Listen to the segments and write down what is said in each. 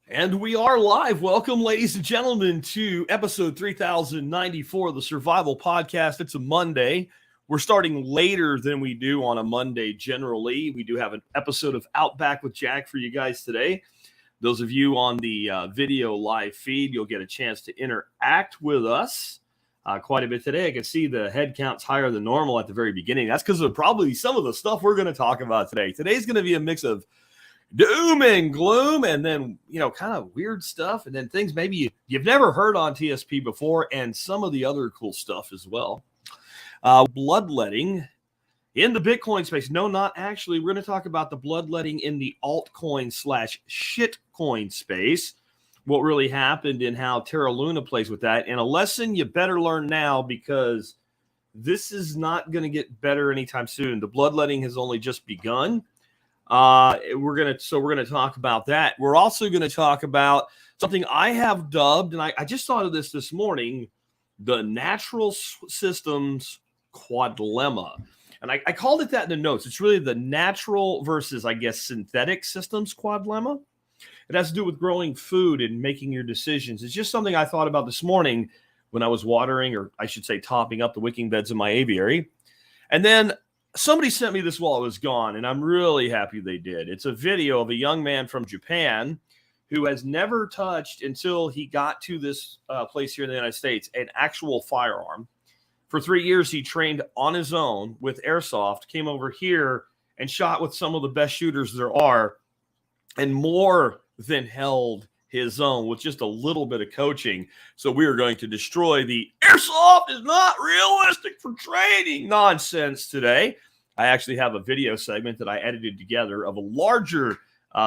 And we are live. Welcome, ladies and gentlemen, to episode 3094 of the Survival Podcast. It's a Monday. We're starting later than we do on a Monday generally. We do have an episode of Outback with Jack for you guys today. Those of you on the video live feed, you'll get a chance to interact with us quite a bit today. I can see the head count's higher than normal at the very beginning. That's because of probably some of the stuff we're going to talk about today. Today's going to be a mix of doom and gloom, and then, kind of weird stuff, and then things maybe you've never heard on TSP before, and some of the other cool stuff as well. Bloodletting in the Bitcoin space. No, not actually. We're going to talk about the bloodletting in the altcoin / shitcoin space, what really happened and how Terra Luna plays with that, and a lesson you better learn now because this is not going to get better anytime soon. The bloodletting has only just begun. We're gonna talk about that. We're also going to talk about something I have dubbed, and I just thought of this morning, the natural systems quadlemma. And I called it that in the notes. It's really the natural versus, I guess, synthetic systems quadlemma. It has to do with growing food and making your decisions. It's just something I thought about this morning when I was watering, or I should say topping up the wicking beds in my aviary. And then somebody sent me this while I was gone, and I'm really happy they did. It's a video of a young man from Japan who has never touched, until he got to this place here in the United States, an actual firearm. For 3 years, he trained on his own with airsoft, came over here and shot with some of the best shooters there are, and more than held his own with just a little bit of coaching. So we are going to destroy the airsoft is not realistic for training nonsense today. I actually have a video segment that I edited together of a larger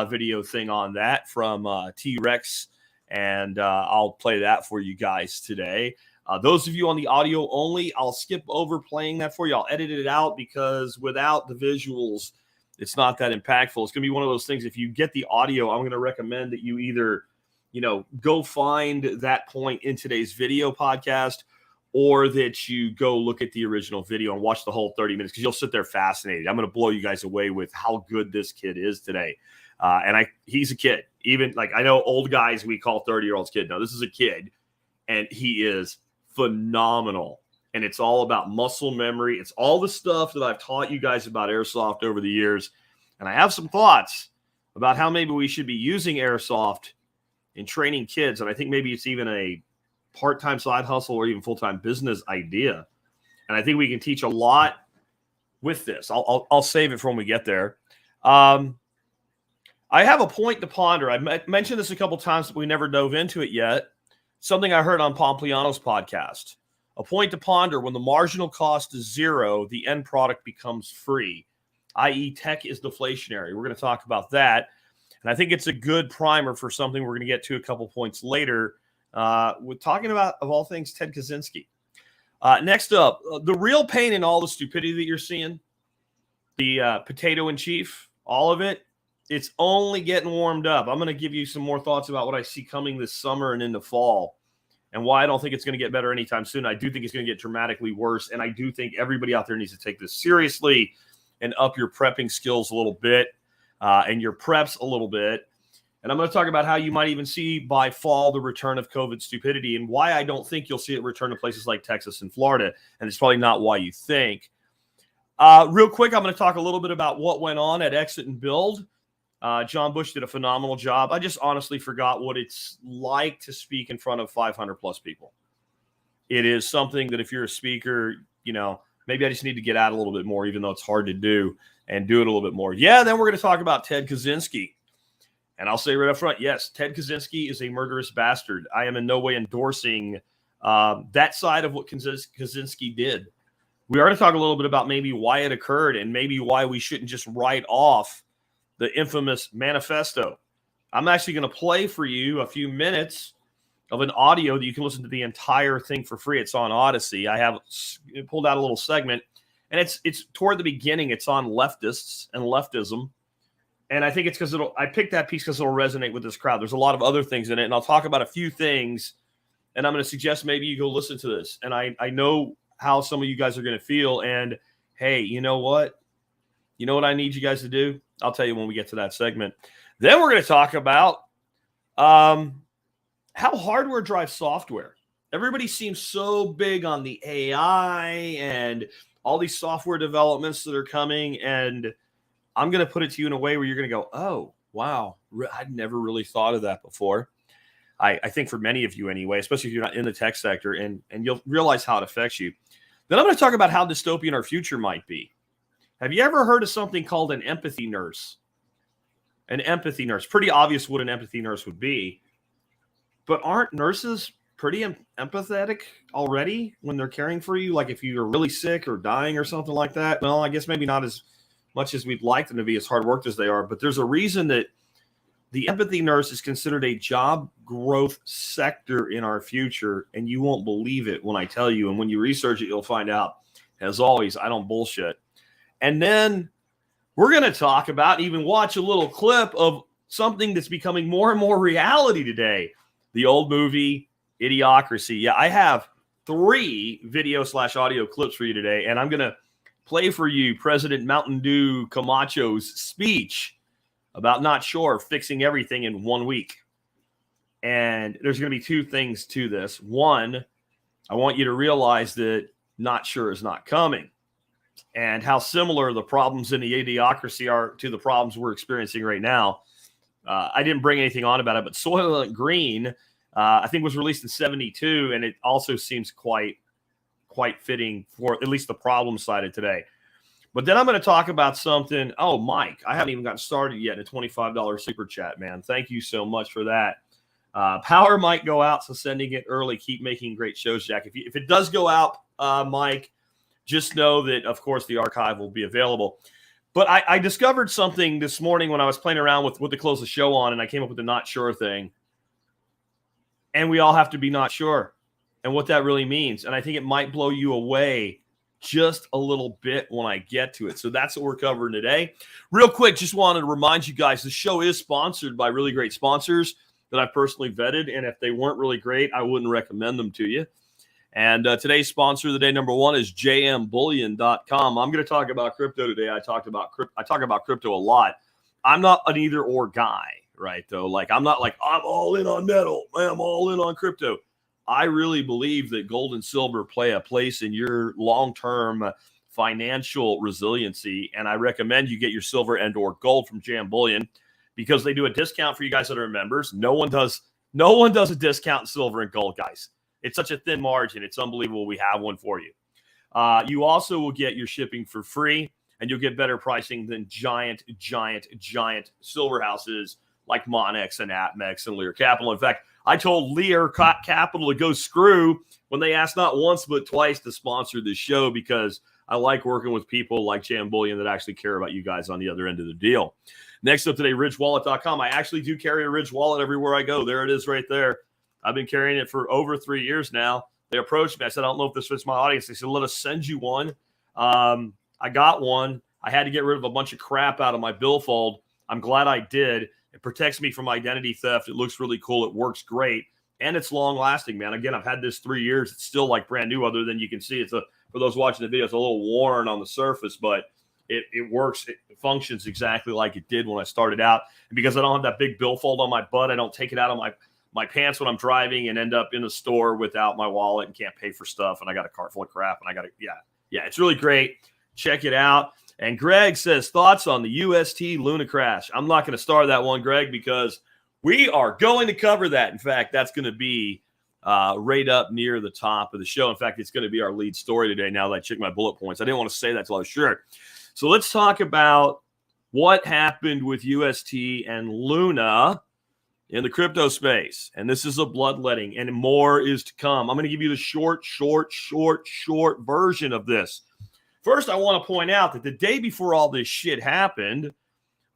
video thing on that from T-Rex, and I'll play that for you guys today. Those of you on the audio only, I'll skip over playing that for you. I'll edit it out because without the visuals, it's not that impactful. It's going to be one of those things. If you get the audio, I'm going to recommend that you either go find that point in today's video podcast, or that you go look at the original video and watch the whole 30 minutes, because you'll sit there fascinated. I'm going to blow you guys away with how good this kid is today. He's a kid. Even like, I know old guys we call 30-year-olds kid. No, this is a kid, and he is phenomenal. And it's all about muscle memory. It's all the stuff that I've taught you guys about airsoft over the years. And I have some thoughts about how maybe we should be using airsoft in training kids. And I think maybe it's even a part-time side hustle or even full-time business idea. And I think we can teach a lot with this. I'll save it for when we get there. I have a point to ponder. I mentioned this a couple times, but we never dove into it yet. Something I heard on Pompliano's podcast. A point to ponder: when the marginal cost is zero, the end product becomes free, i.e. tech is deflationary. We're going to talk about that. And I think it's a good primer for something we're going to get to a couple points later. We're talking about, of all things, Ted Kaczynski. Next up, the real pain in all the stupidity that you're seeing, the potato in chief, all of it, it's only getting warmed up. I'm going to give you some more thoughts about what I see coming this summer and into fall, and why I don't think it's going to get better anytime soon. I do think it's going to get dramatically worse, and I do think everybody out there needs to take this seriously and up your prepping skills a little bit, and your preps a little bit. And I'm going to talk about how you might even see by fall the return of COVID stupidity, and why I don't think you'll see it return to places like Texas and Florida. And it's probably not why you think. Real quick, I'm going to talk a little bit about what went on at Exit and Build. John Bush did a phenomenal job. I just honestly forgot what it's like to speak in front of 500 plus people. It is something that if you're a speaker, maybe I just need to get out a little bit more, even though it's hard to do, and do it a little bit more. Yeah, then we're going to talk about Ted Kaczynski. And I'll say right up front, yes, Ted Kaczynski is a murderous bastard. I am in no way endorsing that side of what Kaczynski did. We are going to talk a little bit about maybe why it occurred, and maybe why we shouldn't just write off the infamous manifesto. I'm actually going to play for you a few minutes of an audio that you can listen to the entire thing for free. It's on Odyssey. I have pulled out a little segment, and it's toward the beginning. It's on leftists and leftism. And I think it's because I picked that piece because it'll resonate with this crowd. There's a lot of other things in it, and I'll talk about a few things, and I'm going to suggest maybe you go listen to this. And I know how some of you guys are going to feel, and hey, you know what? You know what I need you guys to do? I'll tell you when we get to that segment. Then we're going to talk about How hardware drives software. Everybody seems so big on the AI and all these software developments that are coming. And I'm going to put it to you in a way where you're going to go, oh, wow, I'd never really thought of that before. I think for many of you anyway, especially if you're not in the tech sector, and you'll realize how it affects you. Then I'm going to talk about how dystopian our future might be. Have you ever heard of something called an empathy nurse? An empathy nurse. Pretty obvious what an empathy nurse would be. But aren't nurses pretty empathetic already when they're caring for you? Like if you're really sick or dying or something like that? Well, I guess maybe not as much as we'd like them to be, as hard worked as they are. But there's a reason that the empathy nurse is considered a job growth sector in our future, and you won't believe it when I tell you. And when you research it, you'll find out. As always, I don't bullshit. And then we're going to talk about, even watch a little clip of something that's becoming more and more reality today. The old movie, Idiocracy. Yeah, I have 3 video/audio clips for you today, and I'm going to play for you President Mountain Dew Camacho's speech about not sure fixing everything in 1 week. And there's going to be 2 things to this. One, I want you to realize that not sure is not coming, and how similar the problems in the Idiocracy are to the problems we're experiencing right now. I didn't bring anything on about it, but Soylent Green, I think was released in 72, and it also seems quite fitting for at least the problem side of today. But then I'm going to talk about something. Oh, Mike, I haven't even gotten started yet in a $25 super chat, man. Thank you so much for that. Power might go out, so sending it early. Keep making great shows, Jack. If it does go out, Mike, just know that, of course, the archive will be available. But I discovered something this morning when I was playing around with what to close the show on, and I came up with the not sure thing. And we all have to be not sure and what that really means. And I think it might blow you away just a little bit when I get to it. So that's what we're covering today. Real quick, just wanted to remind you guys, the show is sponsored by really great sponsors that I've personally vetted. And if they weren't really great, I wouldn't recommend them to you. And today's sponsor of the day, number 1, is jmbullion.com. I'm going to talk about crypto today. I talk about crypto a lot. I'm not an either or guy, right? Though, like, I'm not like, I'm all in on metal. I'm all in on crypto. I really believe that gold and silver play a place in your long-term financial resiliency, and I recommend you get your silver and or gold from JM Bullion because they do a discount for you guys that are members. No one does a discount in silver and gold, guys. It's such a thin margin. It's unbelievable. We have one for you. You also will get your shipping for free, and you'll get better pricing than giant silver houses like Monex and APMEX and Lear Capital. In fact, I told Lear Capital to go screw when they asked not once but twice to sponsor this show because I like working with people like JM Bullion that actually care about you guys on the other end of the deal. Next up today, ridgewallet.com. I actually do carry a Ridge wallet everywhere I go. There it is right there. I've been carrying it for over 3 years now. They approached me. I said, I don't know if this fits my audience. They said, let us send you one. I got one. I had to get rid of a bunch of crap out of my billfold. I'm glad I did. It protects me from identity theft. It looks really cool. It works great. And it's long lasting, man. Again, I've had this 3 years. It's still like brand new, other than you can see for those watching the video, it's a little worn on the surface, but it works. It functions exactly like it did when I started out. And because I don't have that big billfold on my butt, I don't take it out of my pants when I'm driving and end up in the store without my wallet and can't pay for stuff. And I got a cart full of crap and yeah, it's really great. Check it out. And Greg says, thoughts on the UST Luna crash. I'm not going to star that one, Greg, because we are going to cover that. In fact, that's going to be right up near the top of the show. In fact, it's going to be our lead story today now that I checked my bullet points. I didn't want to say that until I was sure. So let's talk about what happened with UST and Luna in the crypto space. And this is a bloodletting, and more is to come. I'm going to give you the short version of this. First, I want to point out that the day before all this shit happened,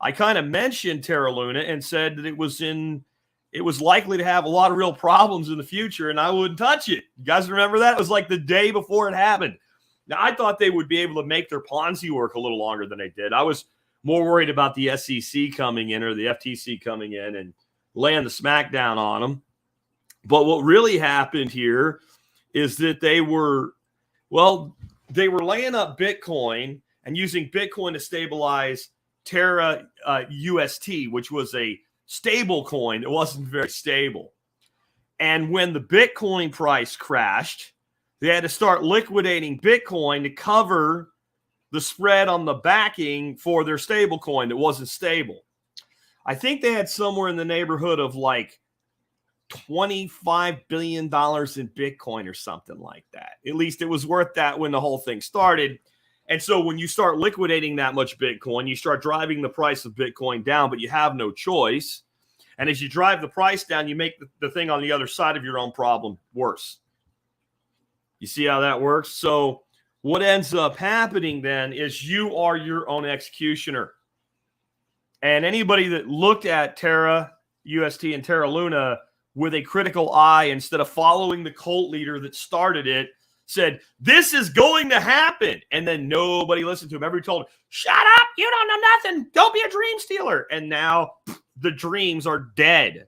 I kind of mentioned Terra Luna and said that it was likely to have a lot of real problems in the future, and I wouldn't touch it. You guys remember that? It was like the day before it happened. Now, I thought they would be able to make their Ponzi work a little longer than they did. I was more worried about the SEC coming in or the FTC coming in and laying the smackdown on them. But what really happened here is that they were laying up Bitcoin and using Bitcoin to stabilize Terra UST, which was a stable coin. It wasn't very stable. And when the Bitcoin price crashed, they had to start liquidating Bitcoin to cover the spread on the backing for their stable coin that wasn't stable. I think they had somewhere in the neighborhood of like $25 billion in Bitcoin or something like that. At least it was worth that when the whole thing started. And so when you start liquidating that much Bitcoin, you start driving the price of Bitcoin down, but you have no choice. And as you drive the price down, you make the thing on the other side of your own problem worse. You see how that works? So what ends up happening then is you are your own executioner. And anybody that looked at Terra, UST, and Terra Luna with a critical eye, instead of following the cult leader that started it, said, this is going to happen. And then nobody listened to him. Everybody told him, shut up, you don't know nothing. Don't be a dream stealer. And now the dreams are dead.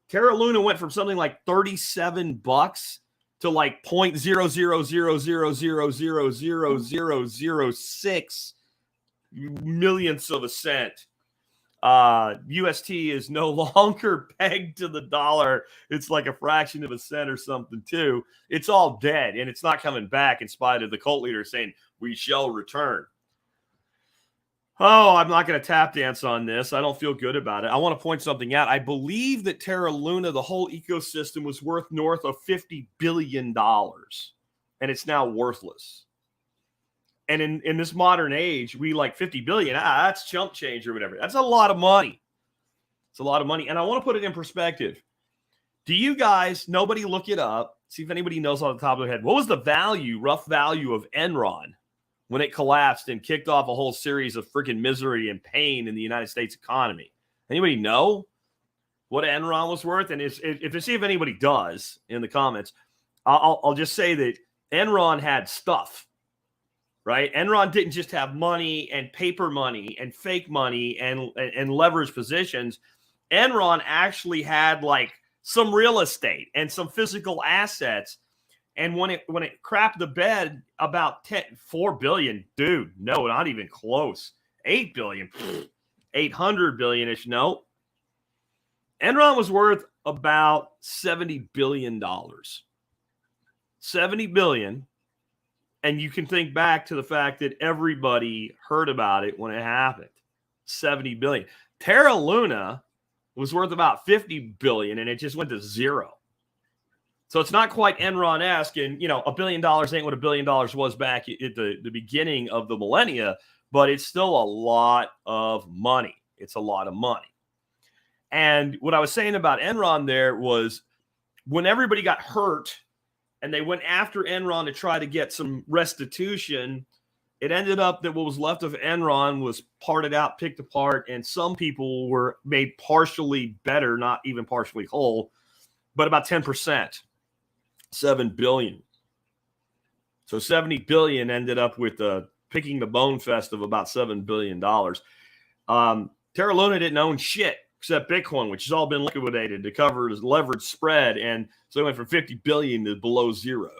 Terra Luna went from something like $37 to like 0.0000000006 millionths of a cent. UST is no longer pegged to the dollar. It's like a fraction of a cent or something too. It's all dead, and it's not coming back in spite of the cult leader saying we shall return. Oh, I'm not going to tap dance on this. I don't feel good about it. I want to point something out. I believe that Terra Luna, the whole ecosystem, was worth north of $50 billion, and it's now worthless. And in this modern age, we like 50 billion. That's chump change or whatever. That's a lot of money. It's a lot of money. And I want to put it in perspective. Do you guys, nobody look it up, see if anybody knows on the top of their head, what was the value, rough value of Enron when it collapsed and kicked off a whole series of freaking misery and pain in the United States economy? Anybody know what Enron was worth? And if anybody does in the comments, I'll just say that Enron had stuff. Right? Enron didn't just have money and paper money and fake money and leveraged positions. Enron actually had like some real estate and some physical assets. And when it crapped the bed, about 4 billion, dude, no, not even close. 8 billion, 800 billion-ish, no. Enron was worth about $70 billion. 70 billion. And you can think back to the fact that everybody heard about it when it happened. 70 billion. Terra Luna was worth about 50 billion, and it just went to zero. So it's not quite Enron-esque, and $1 billion ain't what $1 billion was back at the beginning of the millennia, but it's still a lot of money. It's a lot of money. And what I was saying about Enron there was when everybody got hurt and they went after Enron to try to get some restitution, it ended up that what was left of Enron was parted out, picked apart, and some people were made partially better, not even partially whole, but about 10%, 7 billion. So 70 billion ended up with picking the bone fest of about $7 billion. Terra Luna didn't own shit except Bitcoin, which has all been liquidated to cover his leverage spread. And so it went from 50 billion to below zero.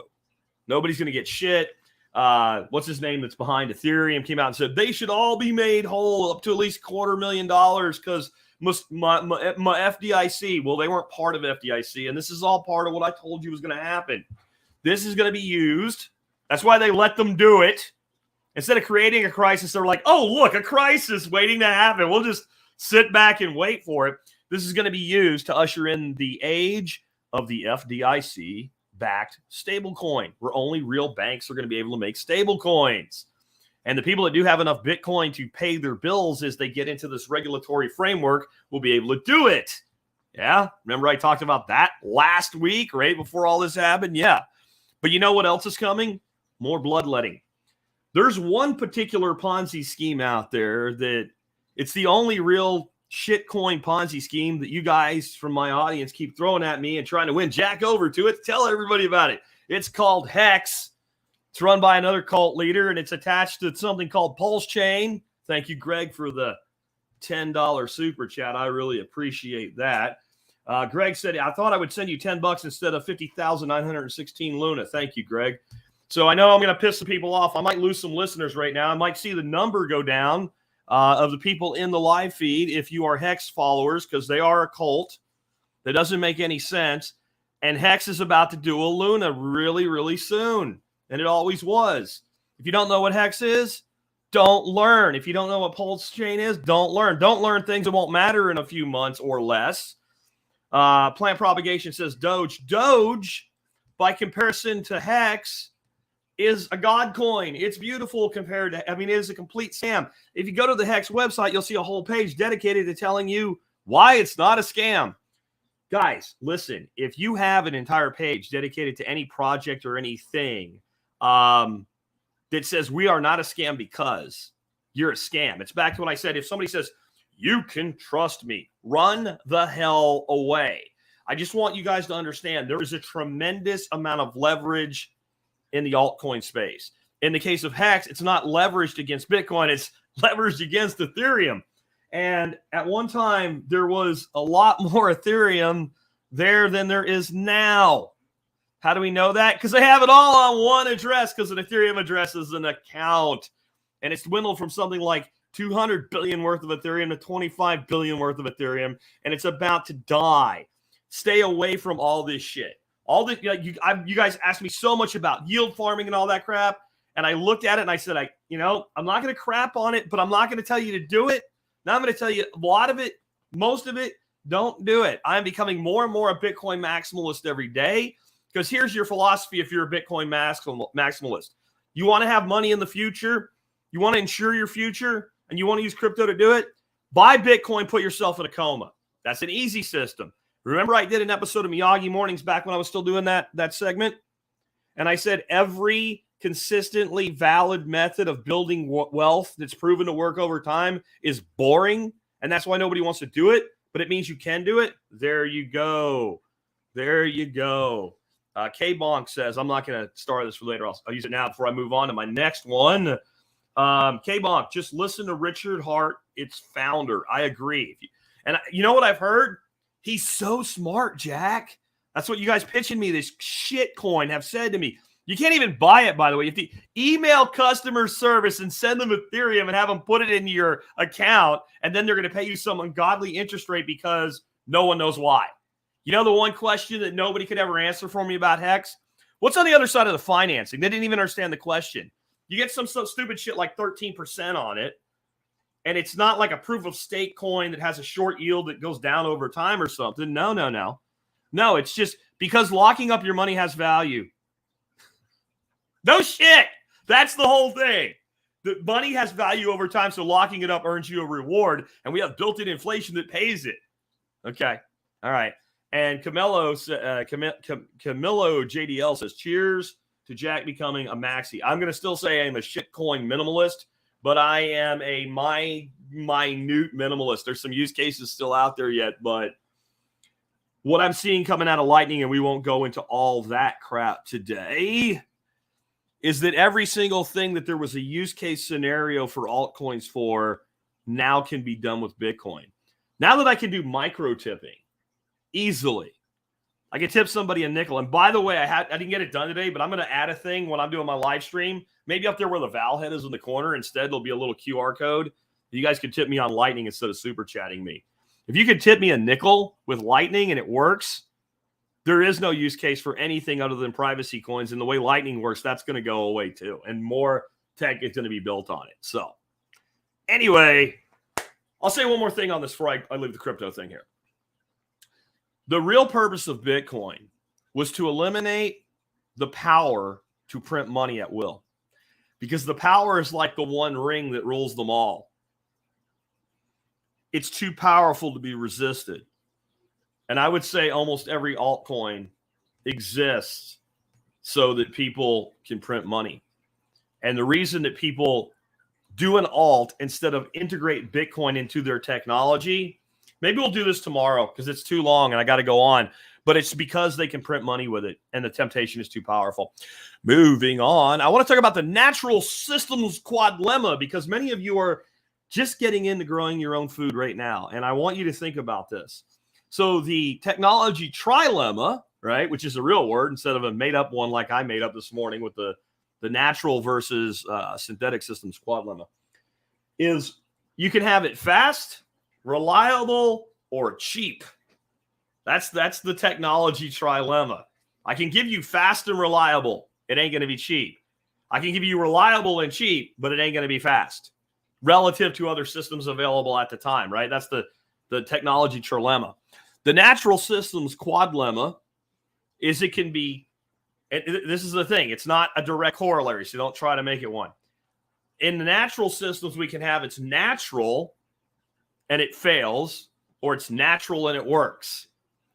Nobody's going to get shit. What's his name that's behind Ethereum came out and said they should all be made whole up to at least $250,000 because my FDIC. Well, they weren't part of FDIC. And this is all part of what I told you was going to happen. This is going to be used. That's why they let them do it. Instead of creating a crisis, they're like, oh, look, a crisis waiting to happen. We'll just sit back and wait for it. This is going to be used to usher in the age of the FDIC-backed stablecoin, where only real banks are going to be able to make stablecoins. And the people that do have enough Bitcoin to pay their bills as they get into this regulatory framework will be able to do it. Yeah? Remember I talked about that last week, right before all this happened? Yeah. But you know what else is coming? More bloodletting. There's one particular Ponzi scheme out there that it's the only real shitcoin Ponzi scheme that you guys from my audience keep throwing at me and trying to win Jack over to it. Tell everybody about it. It's called Hex. It's run by another cult leader, and it's attached to something called Pulse Chain. Thank you, Greg, for the $10 super chat. I really appreciate that. Greg said, I thought I would send you $10 instead of 50,916 Luna. Thank you, Greg. So I know I'm going to piss some people off. I might lose some listeners right now. I might see the number go down. of the people in the live feed, if you are Hex followers, because they are a cult, that doesn't make any sense. And Hex is about to do a Luna really, really soon. And it always was. If you don't know what Hex is, don't learn. If you don't know what Pulse Chain is, don't learn. Don't learn things that won't matter in a few months or less. Plant Propagation says Doge. Doge, by comparison to Hex, is a god coin. It's beautiful compared to, it is a complete scam. If you go to the Hex website, you'll see a whole page dedicated to telling you why it's not a scam. Guys, listen, if you have an entire page dedicated to any project or anything that says we are not a scam because you're a scam, it's back to what I said. If somebody says, you can trust me, run the hell away. I just want you guys to understand there is a tremendous amount of leverage in the altcoin space. In the case of Hex, it's not leveraged against Bitcoin, it's leveraged against Ethereum. And at one time, there was a lot more Ethereum there than there is now. How do we know that? Because they have it all on one address, because an Ethereum address is an account. And it's dwindled from something like 200 billion worth of Ethereum to 25 billion worth of Ethereum. And it's about to die. Stay away from all this shit. All this, you guys asked me so much about yield farming and all that crap. And I looked at it and I said, I'm not going to crap on it, but I'm not going to tell you to do it. Now I'm going to tell you a lot of it, most of it, don't do it. I'm becoming more and more a Bitcoin maximalist every day, because here's your philosophy if you're a Bitcoin maximalist. You want to have money in the future, you want to insure your future, and you want to use crypto to do it, buy Bitcoin, put yourself in a coma. That's an easy system. Remember I did an episode of Miyagi Mornings back when I was still doing that segment? And I said every consistently valid method of building wealth that's proven to work over time is boring, and that's why nobody wants to do it, but it means you can do it. There you go. There you go. K-Bonk says, I'm not going to start this for later. I'll use it now before I move on to my next one. K-Bonk, just listen to Richard Hart, its founder. I agree. And you know what I've heard? He's so smart, Jack. That's what you guys pitching me this shit coin have said to me. You can't even buy it, by the way. If you email customer service and send them Ethereum and have them put it into your account, and then they're going to pay you some ungodly interest rate because no one knows why. You know the one question that nobody could ever answer for me about Hex? What's on the other side of the financing? They didn't even understand the question. You get some stupid shit like 13% on it, and it's not like a proof of stake coin that has a short yield that goes down over time or something. No. No, it's just because locking up your money has value. No shit. That's the whole thing. The money has value over time, so locking it up earns you a reward, and we have built-in inflation that pays it. Okay. All right. And Camilo JDL says, cheers to Jack becoming a maxi. I'm going to still say I'm a shitcoin minimalist, but I am a minute minimalist. There's some use cases still out there yet, but what I'm seeing coming out of Lightning, and we won't go into all that crap today, is that every single thing that there was a use case scenario for altcoins for now can be done with Bitcoin. Now that I can do micro tipping easily, I can tip somebody a nickel. And by the way, I didn't get it done today, but I'm going to add a thing when I'm doing my live stream. Maybe up there where the Val head is in the corner. Instead, there'll be a little QR code. You guys can tip me on Lightning instead of super chatting me. If you could tip me a nickel with Lightning and it works, there is no use case for anything other than privacy coins. And the way Lightning works, that's going to go away too. And more tech is going to be built on it. So anyway, I'll say one more thing on this before I leave the crypto thing here. The real purpose of Bitcoin was to eliminate the power to print money at will, because the power is like the one ring that rules them all. It's too powerful to be resisted. And I would say almost every altcoin exists so that people can print money. And the reason that people do an alt instead of integrate Bitcoin into their technology, maybe we'll do this tomorrow because it's too long and I got to go on, but it's because they can print money with it and the temptation is too powerful. Moving on, I want to talk about the natural systems quadlemma, because many of you are just getting into growing your own food right now. And I want you to think about this. So the technology trilemma, right, which is a real word instead of a made-up one like I made up this morning with the natural versus synthetic systems quadlemma, is You can have it fast, reliable, or cheap. That's the technology trilemma. I can give you fast and reliable. It ain't going to be cheap. I can give you reliable and cheap, but it ain't going to be fast relative to other systems available at the time, right? That's the technology trilemma. The natural systems quadlemma is it can be, and this is the thing, it's not a direct corollary, so don't try to make it one. In the natural systems, we can have it's natural and it fails, or it's natural and it works.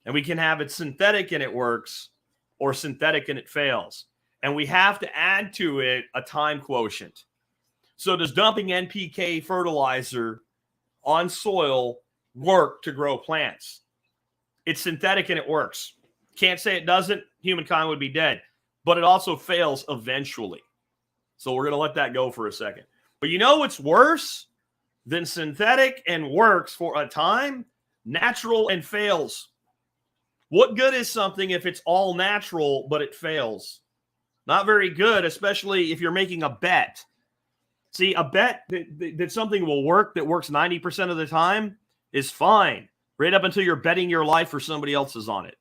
And we can have it synthetic and it works, or synthetic and it fails. And we have to add to it a time quotient. So does dumping NPK fertilizer on soil work to grow plants? It's synthetic and it works. Can't say it doesn't. Humankind would be dead. But it also fails eventually. So we're going to let that go for a second. But you know what's worse than synthetic and works for a time? Natural and fails. What good is something if it's all natural, but it fails? Not very good, especially if you're making a bet. See, a bet that something will work, that works 90% of the time, is fine. Right up until you're betting your life or somebody else's on it.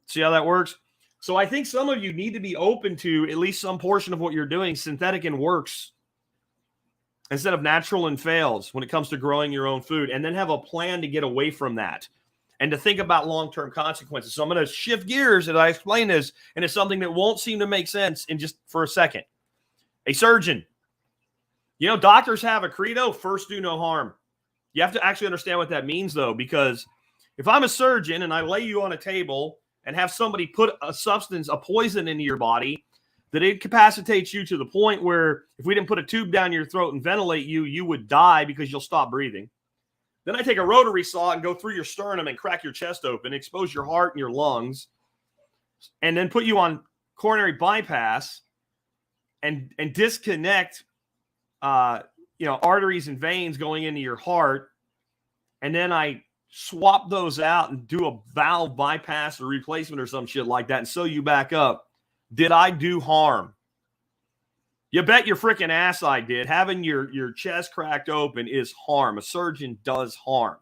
See how that works? So I think some of you need to be open to at least some portion of what you're doing, synthetic and works, instead of natural and fails when it comes to growing your own food, and then have a plan to get away from that and to think about long-term consequences. So I'm going to shift gears as I explain this, and it's something that won't seem to make sense in just for a second. A surgeon. You know, doctors have a credo, first do no harm. You have to actually understand what that means, though, because if I'm a surgeon and I lay you on a table and have somebody put a substance, a poison into your body that incapacitates you to the point where if we didn't put a tube down your throat and ventilate you, you would die because you'll stop breathing. Then I take a rotary saw and go through your sternum and crack your chest open, expose your heart and your lungs, and then put you on coronary bypass and disconnect arteries and veins going into your heart. And then I swap those out and do a valve bypass or replacement or some shit like that and sew you back up. Did I do harm? You bet your freaking ass I did. Having your chest cracked open is harm. A surgeon does harm.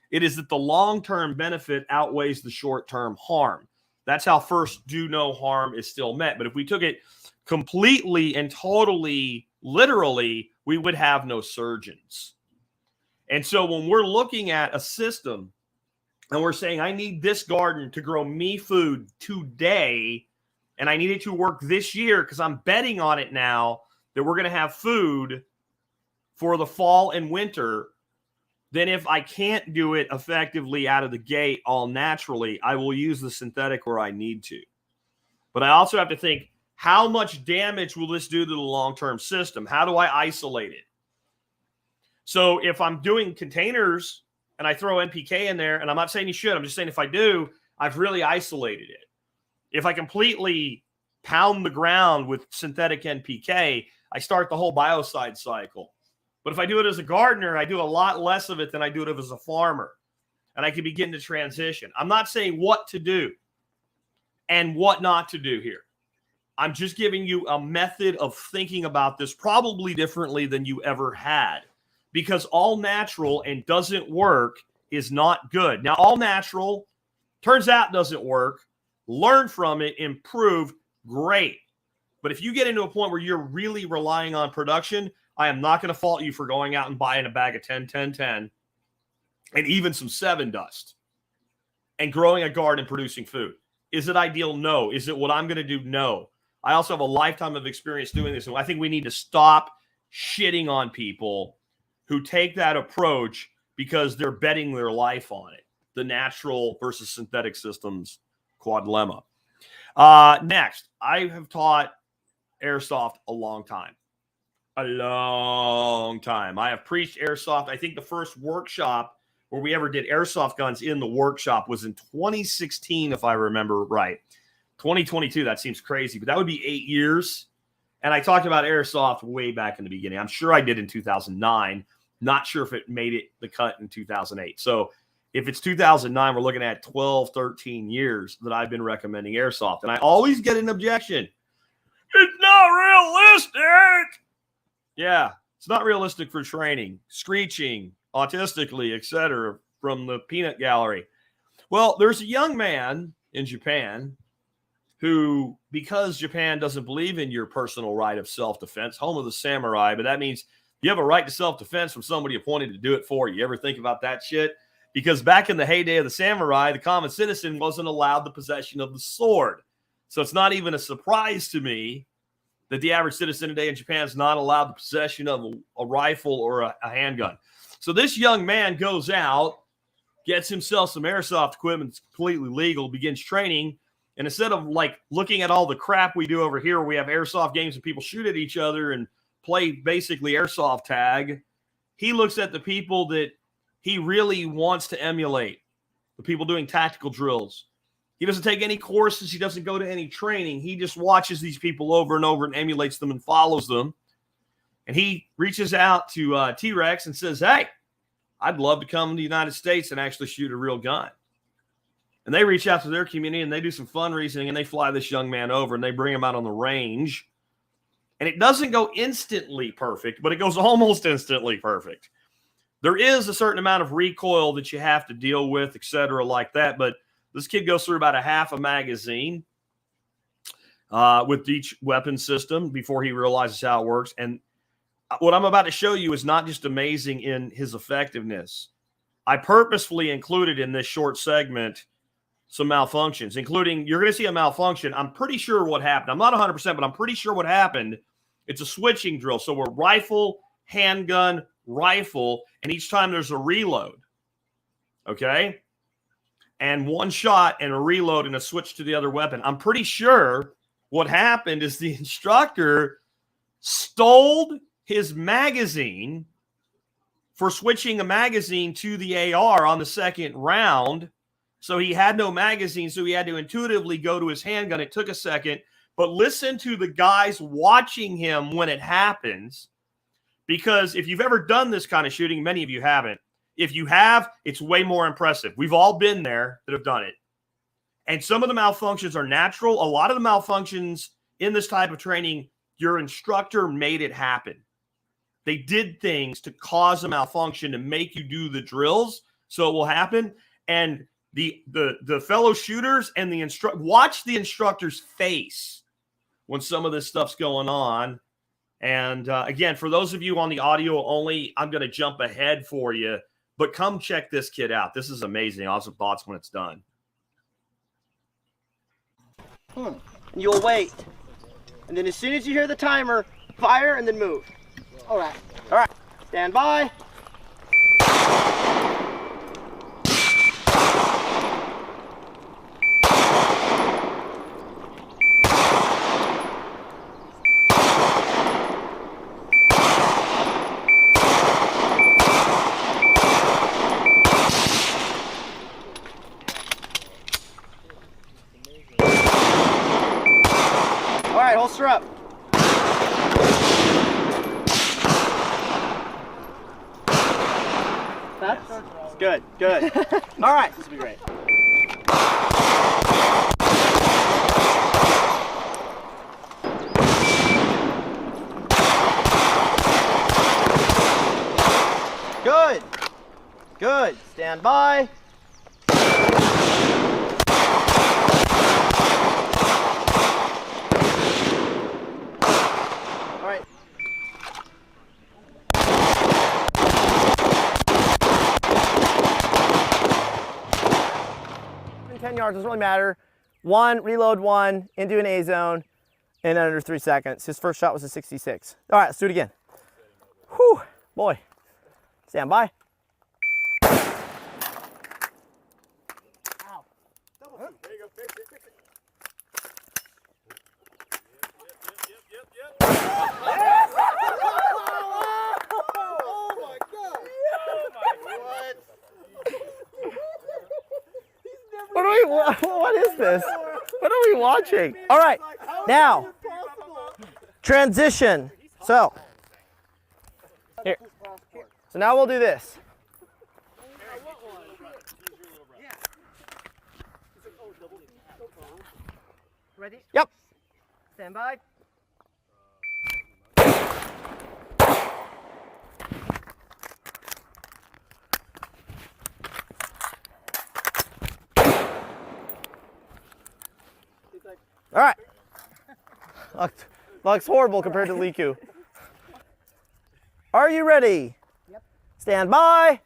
It is that the long-term benefit outweighs the short-term harm. That's how first do no harm is still met. But if we took it completely and totally literally, we would have no surgeons. And so when we're looking at a system and we're saying, I need this garden to grow me food today, and I need it to work this year because I'm betting on it now that we're going to have food for the fall and winter, then if I can't do it effectively out of the gate all naturally, I will use the synthetic where I need to. But I also have to think, how much damage will this do to the long-term system? How do I isolate it? So if I'm doing containers and I throw NPK in there, and I'm not saying you should, I'm just saying if I do, I've really isolated it. If I completely pound the ground with synthetic NPK, I start the whole biocide cycle. But if I do it as a gardener, I do a lot less of it than I do it as a farmer. And I can begin to transition. I'm not saying what to do and what not to do here. I'm just giving you a method of thinking about this probably differently than you ever had. Because all natural and doesn't work is not good. Now, all natural turns out doesn't work. Learn from it, improve, great. But if you get into a point where you're really relying on production, I am not going to fault you for going out and buying a bag of 10, 10, 10, and even some 7 dust, and growing a garden and producing food. Is it ideal? No. Is it what I'm going to do? No. I also have a lifetime of experience doing this, and I think we need to stop shitting on people who take that approach because they're betting their life on it. The natural versus synthetic systems quadlemma. Next, I have taught airsoft a long time. A long time. I have preached airsoft. I think the first workshop where we ever did airsoft guns in the workshop was in 2016, if I remember right. 2022, that seems crazy, but that would be 8 years. And I talked about airsoft way back in the beginning. I'm sure I did in 2009. Not sure if it made it the cut in 2008. So if it's 2009, we're looking at 12, 13 years that I've been recommending airsoft. And I always get an objection. It's not realistic. Yeah, It's not realistic for training, screeching, autistically, etc., from the peanut gallery. Well, there's a young man in Japan who, because Japan doesn't believe in your personal right of self-defense, home of the samurai, but that means you have a right to self-defense from somebody appointed to do it for you. You ever think about that shit? Because back in the heyday of the samurai, the common citizen wasn't allowed the possession of the sword. So it's not even a surprise to me that the average citizen today in Japan is not allowed the possession of a rifle or a handgun. So this young man goes out, gets himself some airsoft equipment that's completely legal, begins training. And instead of like looking at all the crap we do over here, where we have airsoft games and people shoot at each other and play basically airsoft tag, he looks at the people that he really wants to emulate, the people doing tactical drills. He doesn't take any courses. He doesn't go to any training. He just watches these people over and over and emulates them and follows them. And he reaches out to T-Rex and says, hey, I'd love to come to the United States and actually shoot a real gun. And they reach out to their community and they do some fundraising and they fly this young man over and they bring him out on the range. And it doesn't go instantly perfect, but it goes almost instantly perfect. There is a certain amount of recoil that you have to deal with, et cetera, like that. But this kid goes through about a half a magazine with each weapon system before he realizes how it works. And what I'm about to show you is not just amazing in his effectiveness. I purposefully included in this short segment some malfunctions, including, you're going to see a malfunction. I'm pretty sure what happened. I'm not 100%, but I'm pretty sure what happened. It's a switching drill. So we're rifle, handgun, rifle, and each time there's a reload. Okay? And one shot and a reload and a switch to the other weapon. I'm pretty sure what happened is the instructor stole his magazine for switching a magazine to the AR on the second round. So he had no magazine, so he had to intuitively go to his handgun. It took a second. But listen to the guys watching him when it happens, because if you've ever done this kind of shooting, many of you haven't. If you have, it's way more impressive. We've all been there that have done it. And some of the malfunctions are natural. A lot of the malfunctions in this type of training, your instructor made it happen. They did things to cause a malfunction to make you do the drills so it will happen. And the fellow shooters and the watch the instructor's face when some of this stuff's going on. And again, for those of you on the audio only, I'm going to jump ahead for you, but come check this kid out. This is amazing. I'll have some thoughts when it's done. You'll wait. And then as soon as you hear the timer, fire and then move. All right. All right. Stand by. Holster up. That's good, good. All right, this will be great. Good, good. Stand by. All right. 10 yards, doesn't really matter. One, reload one, into an A zone in under 3 seconds. His first shot was a 66. All right, let's do it again. Whew, boy. Stand by. Ow. There you go, fix it, fix it. Yep. Oh my God. What is this? What are we watching? All right, now, transition. So, here. So now we'll do this. Ready? Yep. Stand by. All right. Looks horrible compared to Liku. Are you ready? Yep. Stand by.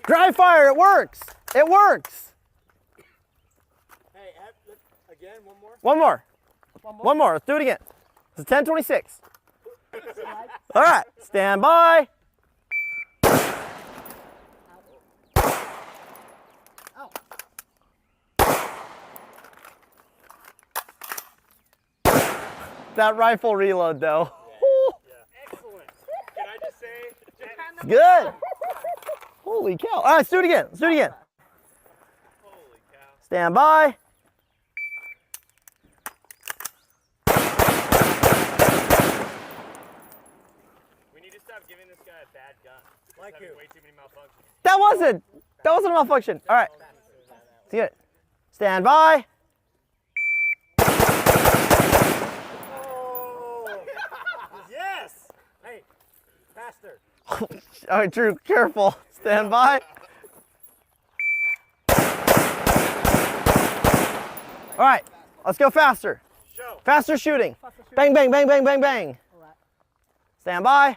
Dry fire, it works. It works. Hey, again, one more. One more. Let's do it again. This is 10:26. All right, stand by. Ow. That rifle reload, though. Excellent. Can I just say? Good. Holy cow. All right, let's do it again. Holy cow. Stand by. We need to stop giving this guy a bad gun. Like who? Way too many malfunctions. That wasn't a malfunction. All right. Let's get it. Stand by. Oh. Yes. Hey, faster. All right, Drew, careful. Stand by. All right, let's go faster. Show. Faster shooting. Bang, bang, bang, bang, bang, bang. Stand by.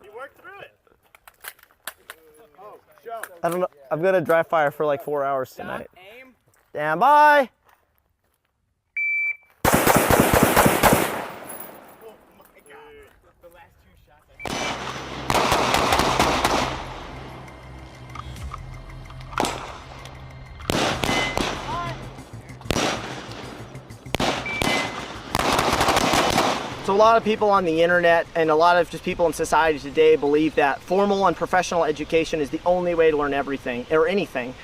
You worked through it. Oh, show. I don't know. I'm gonna dry fire for like 4 hours tonight. Aim. Stand by. Oh my God. The last two shots. So a lot of people on the internet and a lot of just people in society today believe that formal and professional education is the only way to learn everything or anything.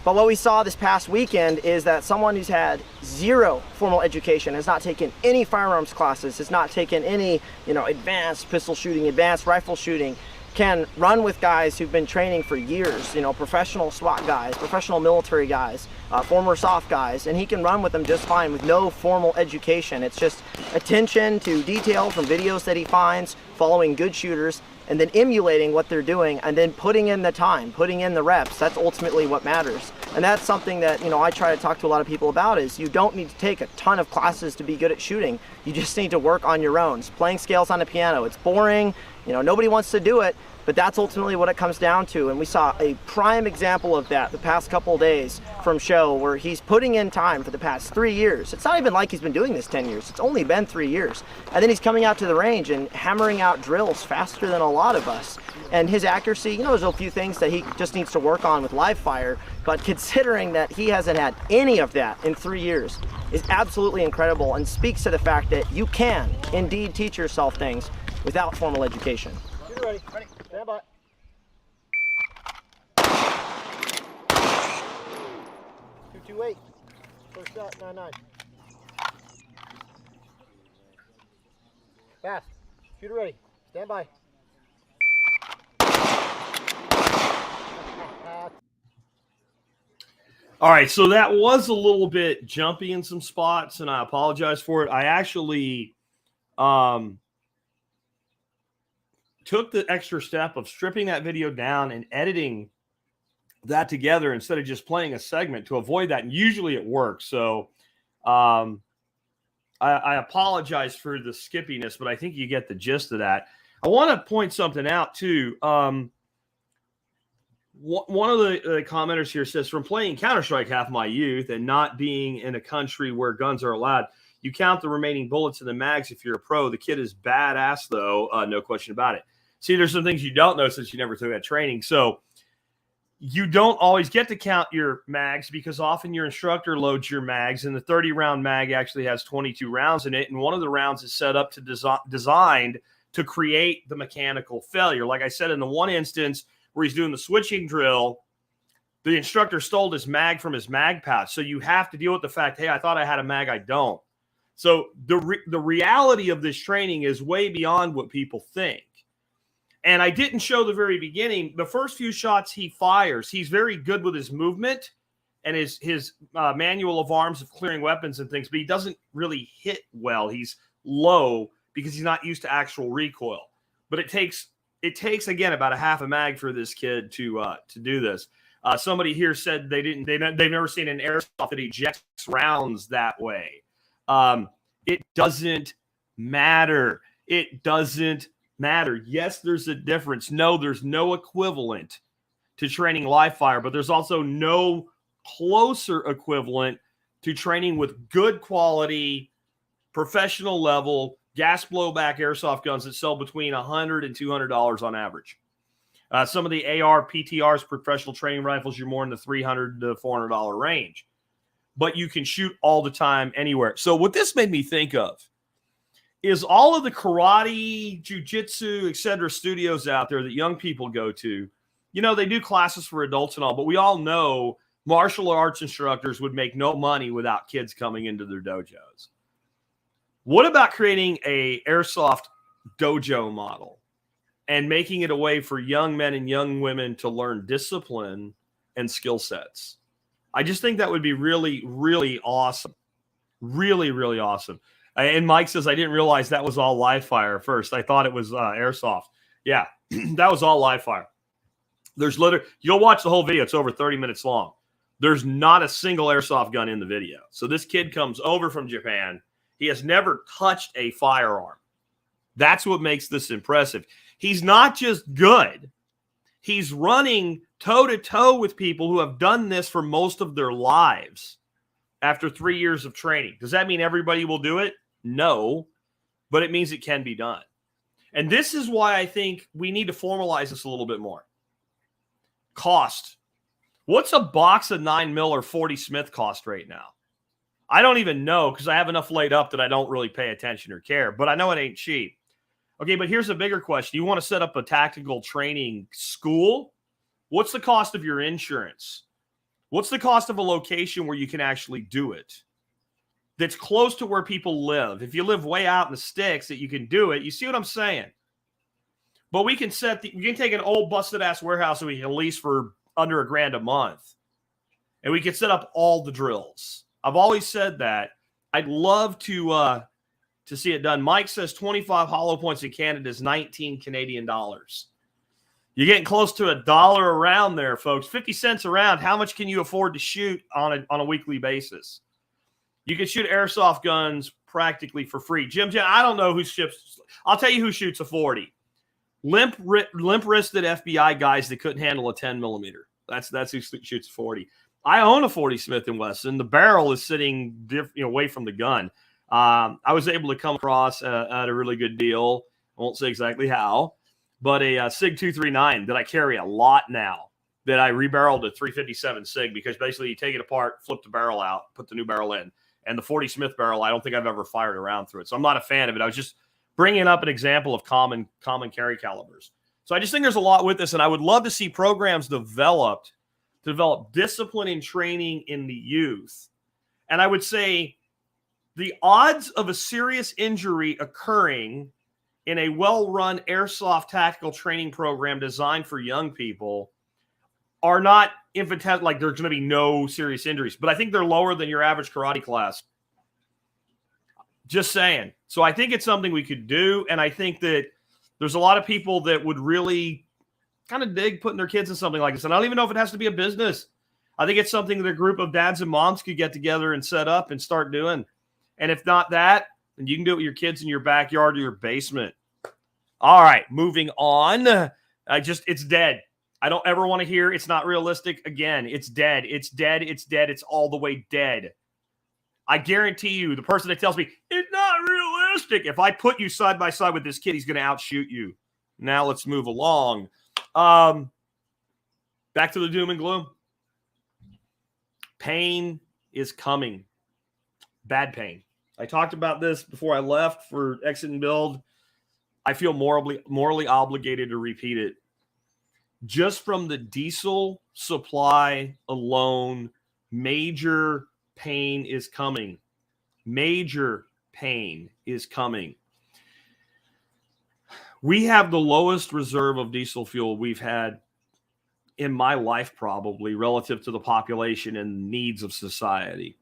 But what we saw this past weekend is that someone who's had zero formal education, has not taken any firearms classes, has not taken any, advanced pistol shooting, advanced rifle shooting, can run with guys who've been training for years, professional SWAT guys, professional military guys, former soft guys, and he can run with them just fine with no formal education. It's just attention to detail from videos that he finds, following good shooters, and then emulating what they're doing, and then putting in the time, putting in the reps. That's ultimately what matters. And that's something that, I try to talk to a lot of people about, is you don't need to take a ton of classes to be good at shooting. You just need to work on your own. It's playing scales on the piano. It's boring, nobody wants to do it, but that's ultimately what it comes down to. And we saw a prime example of that the past couple of days from Show, where he's putting in time for the past 3 years. It's not even like he's been doing this 10 years. It's only been 3 years. And then he's coming out to the range and hammering out drills faster than a lot of us. And his accuracy, there's a few things that he just needs to work on with live fire, but considering that he hasn't had any of that in 3 years is absolutely incredible, and speaks to the fact that you can indeed teach yourself things without formal education. Get ready. Ready. Stand by. 228. First shot, 9-9. Fast. Shooter ready. Stand by. All right, so that was a little bit jumpy in some spots, and I apologize for it. I actually took the extra step of stripping that video down and editing that together instead of just playing a segment to avoid that. And usually it works. So I apologize for the skippiness, but I think you get the gist of that. I want to point something out too. One of the commenters here says, from playing Counter-Strike half my youth and not being in a country where guns are allowed, you count the remaining bullets in the mags if you're a pro. The kid is badass, though, no question about it. See, there's some things you don't know since you never took that training. So you don't always get to count your mags because often your instructor loads your mags, and the 30-round mag actually has 22 rounds in it, and one of the rounds is set up to designed to create the mechanical failure. Like I said, in the one instance where he's doing the switching drill, The instructor stole his mag from his mag pouch. So you have to deal with the fact, hey, I thought I had a mag, I don't. So the reality of this training is way beyond what people think. And I didn't show the very beginning. The first few shots he fires, he's very good with his movement and his manual of arms of clearing weapons and things, but he doesn't really hit well. He's low because he's not used to actual recoil. But it takes again about a half a mag for this kid to do this. Somebody here said they've never seen an airsoft that ejects rounds that way. It doesn't matter. It doesn't matter. Yes, there's a difference. No, there's no equivalent to training live fire, but there's also no closer equivalent to training with good quality, professional level gas blowback airsoft guns that sell between $100 and $200 on average. Some of the AR PTRs, professional training rifles, you're more in the $300 to $400 range. But you can shoot all the time anywhere. So what this made me think of is all of the karate, jiu-jitsu, etc. studios out there that young people go to. You know, they do classes for adults and all, but we all know martial arts instructors would make no money without kids coming into their dojos. What about creating a airsoft dojo model and making it a way for young men and young women to learn discipline and skill sets? I just think that would be really, really awesome. Really, really awesome. And Mike says, I didn't realize that was all live fire first. I thought it was airsoft. Yeah, that was all live fire. There's literally, you'll watch the whole video. It's over 30 minutes long. There's not a single airsoft gun in the video. So this kid comes over from Japan. He has never touched a firearm. That's what makes this impressive. He's not just good. He's running toe-to-toe with people who have done this for most of their lives after 3 years of training. Does that mean everybody will do it? No, but it means it can be done. And this is why I think we need to formalize this a little bit more. Cost. What's a box of 9mm or 40 Smith cost right now? I don't even know because I have enough laid up that I don't really pay attention or care, but I know it ain't cheap. Okay, but here's a bigger question. You want to set up a tactical training school? What's the cost of your insurance? What's the cost of a location where you can actually do it? That's close to where people live. If you live way out in the sticks that you can do it, you see what I'm saying? But we can we can take an old busted ass warehouse that we can lease for under $1,000 a month. And we can set up all the drills. I've always said that. I'd love to see it done. Mike says 25 hollow points in Canada is 19 Canadian dollars. You're getting close to $1 around there, folks. 50 cents around. How much can you afford to shoot on a weekly basis? You can shoot airsoft guns practically for free. Jim, I don't know who ships. I'll tell you who shoots a 40. Limp-wristed FBI guys that couldn't handle a 10mm. That's who shoots a 40. I own a 40 Smith & Wesson. The barrel is sitting away from the gun. I was able to come across at a really good deal. I won't say exactly how, but a SIG 239 that I carry a lot now that I rebarreled a 357 SIG because basically you take it apart, flip the barrel out, put the new barrel in. And the 40 Smith barrel, I don't think I've ever fired a round through it. So I'm not a fan of it. I was just bringing up an example of common carry calibers. So I just think there's a lot with this, and I would love to see programs developed to develop discipline and training in the youth. And I would say the odds of a serious injury occurring in a well-run airsoft tactical training program designed for young people are not infinitesimal, like there's going to be no serious injuries, but I think they're lower than your average karate class. Just saying. So I think it's something we could do, and I think that there's a lot of people that would really kind of dig putting their kids in something like this. And I don't even know if it has to be a business. I think it's something that a group of dads and moms could get together and set up and start doing. And if not that, then you can do it with your kids in your backyard or your basement. All right, moving on. It's dead. I don't ever want to hear it's not realistic. Again, it's dead. It's dead. It's dead. It's all the way dead. I guarantee you, the person that tells me it's not realistic, if I put you side by side with this kid, he's going to outshoot you. Now let's move along. Back to the doom and gloom. Pain is coming. Bad pain. I talked about this before I left for Exit and Build. I feel morally obligated to repeat it. Just from the diesel supply alone, major pain is coming. Major pain is coming. We have the lowest reserve of diesel fuel we've had in my life, probably, relative to the population and needs of society.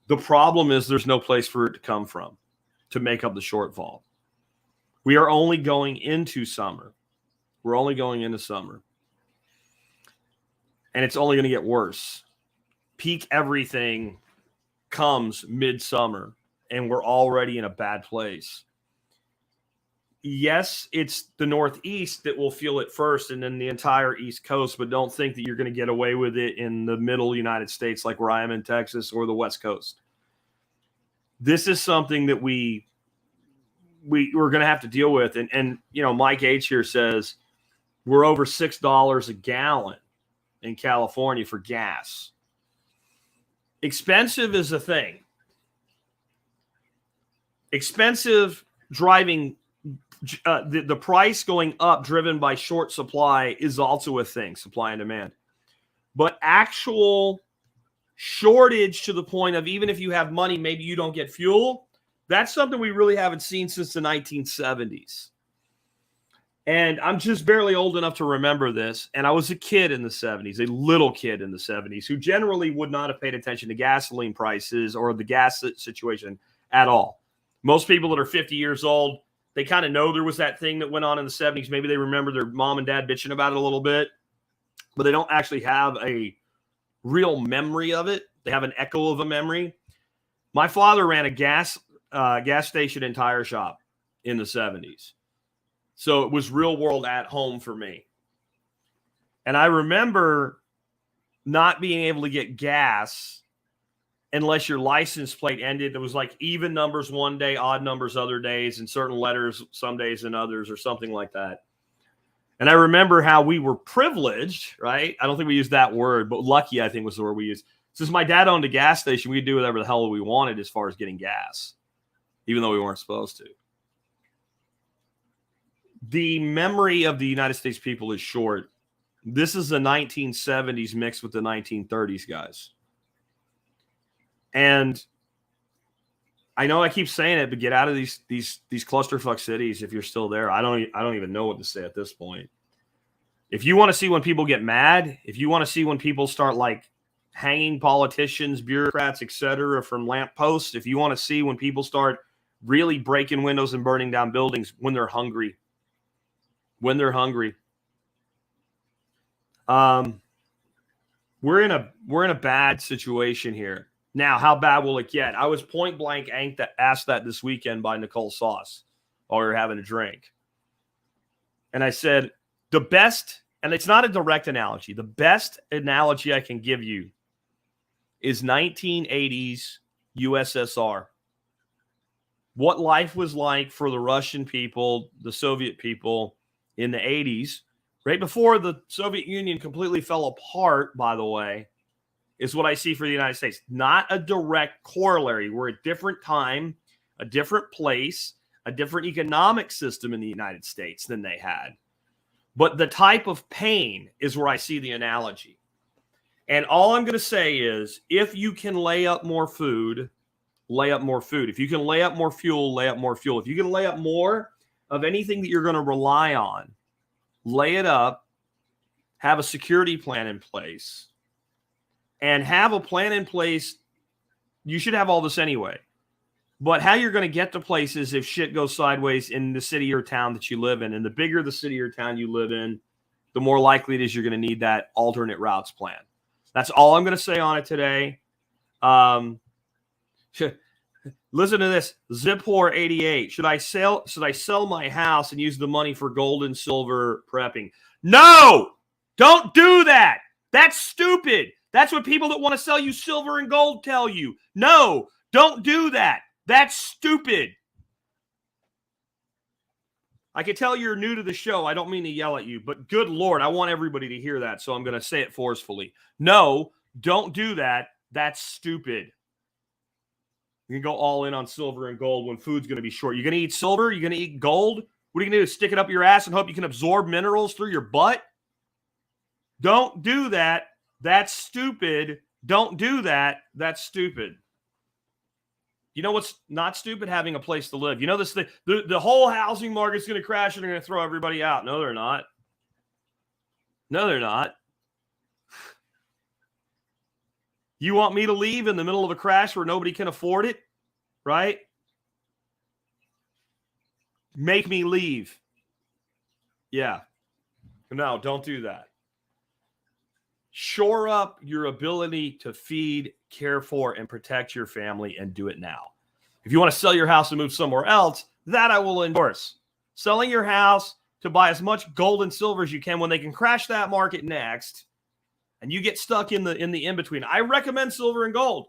The problem is there's no place for it to come from to make up the shortfall. We are only going into summer. We're only going into summer. And it's only going to get worse. Peak everything comes midsummer, and we're already in a bad place. Yes, it's the Northeast that will feel it first, and then the entire East Coast, but don't think that you're going to get away with it in the middle United States like where I am in Texas or the West Coast. This is something that we're going to have to deal with. And you know, Mike H here says we're over $6 a gallon in California for gas. Expensive is a thing. Expensive driving, the price going up driven by short supply is also a thing, supply and demand. But actual shortage to the point of even if you have money, maybe you don't get fuel, that's something we really haven't seen since the 1970s. And I'm just barely old enough to remember this. And I was a kid in the 70s, a little kid in the 70s, who generally would not have paid attention to gasoline prices or the gas situation at all. Most people that are 50 years old, they kind of know there was that thing that went on in the 70s. Maybe they remember their mom and dad bitching about it a little bit, but they don't actually have a real memory of it. They have an echo of a memory. My father ran a gas station and tire shop in the 70s. So it was real world at home for me. And I remember not being able to get gas unless your license plate ended. It was like even numbers one day, odd numbers other days, and certain letters some days and others, or something like that. And I remember how we were privileged, right? I don't think we used that word, but lucky, I think, was the word we used. Since my dad owned a gas station, we could do whatever the hell we wanted as far as getting gas, even though we weren't supposed to. The memory of the United States people is short. This is the 1970s mixed with the 1930s, guys. And I know I keep saying it, but get out of these clusterfuck cities if you're still there. I don't even know what to say at this point. If you want to see when people get mad, if you want to see when people start like hanging politicians, bureaucrats, etc., from lampposts, if you want to see when people start really breaking windows and burning down buildings, when they're hungry. When they're hungry. We're in a bad situation here. Now, how bad will it get? I was point blank asked that this weekend by Nicole Sauce while we were having a drink. And I said, the best, and it's not a direct analogy, the best analogy I can give you is 1980s USSR. What life was like for the Russian people, the Soviet people in the 80s, right before the Soviet Union completely fell apart, by the way, is what I see for the United States. Not a direct corollary. We're a different time, a different place, a different economic system in the United States than they had. But the type of pain is where I see the analogy. And all I'm going to say is, if you can lay up more food, lay up more food. If you can lay up more fuel, lay up more fuel. If you can lay up more of anything that you're going to rely on, lay it up, have a security plan in place, and have a plan in place. You should have all this anyway. But how you're going to get to places if shit goes sideways in the city or town that you live in, and the bigger the city or town you live in, the more likely it is you're going to need that alternate routes plan. That's all I'm going to say on it today. Listen to this. Ziphor88. Should I sell my house and use the money for gold and silver prepping? No! Don't do that. That's stupid. That's what people that want to sell you silver and gold tell you. No, don't do that. That's stupid. I can tell you're new to the show. I don't mean to yell at you, but good Lord, I want everybody to hear that, so I'm going to say it forcefully. No, don't do that. That's stupid. You can go all in on silver and gold when food's going to be short. You're going to eat silver? You're going to eat gold? What are you going to do? Stick it up your ass and hope you can absorb minerals through your butt? Don't do that. That's stupid. Don't do that. That's stupid. You know what's not stupid? Having a place to live. You know this thing, the whole housing market's going to crash and they're going to throw everybody out. No, they're not. No, they're not. You want me to leave in the middle of a crash where nobody can afford it? Right? Make me leave. Yeah. No, don't do that. Shore up your ability to feed, care for, and protect your family, and do it now. If you want to sell your house and move somewhere else, that I will endorse. Selling your house to buy as much gold and silver as you can when they can crash that market next, and you get stuck in the in-between. I recommend silver and gold.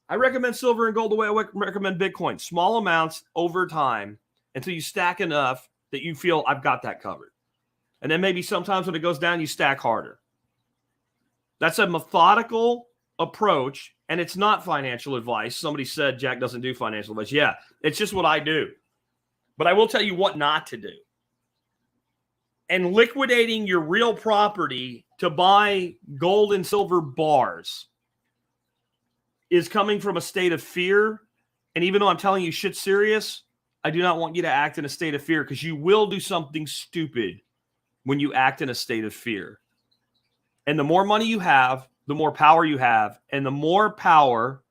I recommend silver and gold the way I recommend Bitcoin. Small amounts over time until you stack enough that you feel I've got that covered. And then maybe sometimes when it goes down, you stack harder. That's a methodical approach, and it's not financial advice. Somebody said Jack doesn't do financial advice. Yeah, it's just what I do. But I will tell you what not to do. And liquidating your real property to buy gold and silver bars is coming from a state of fear. And even though I'm telling you shit's serious, I do not want you to act in a state of fear, because you will do something stupid when you act in a state of fear. And the more money you have, the more power you have, and the more power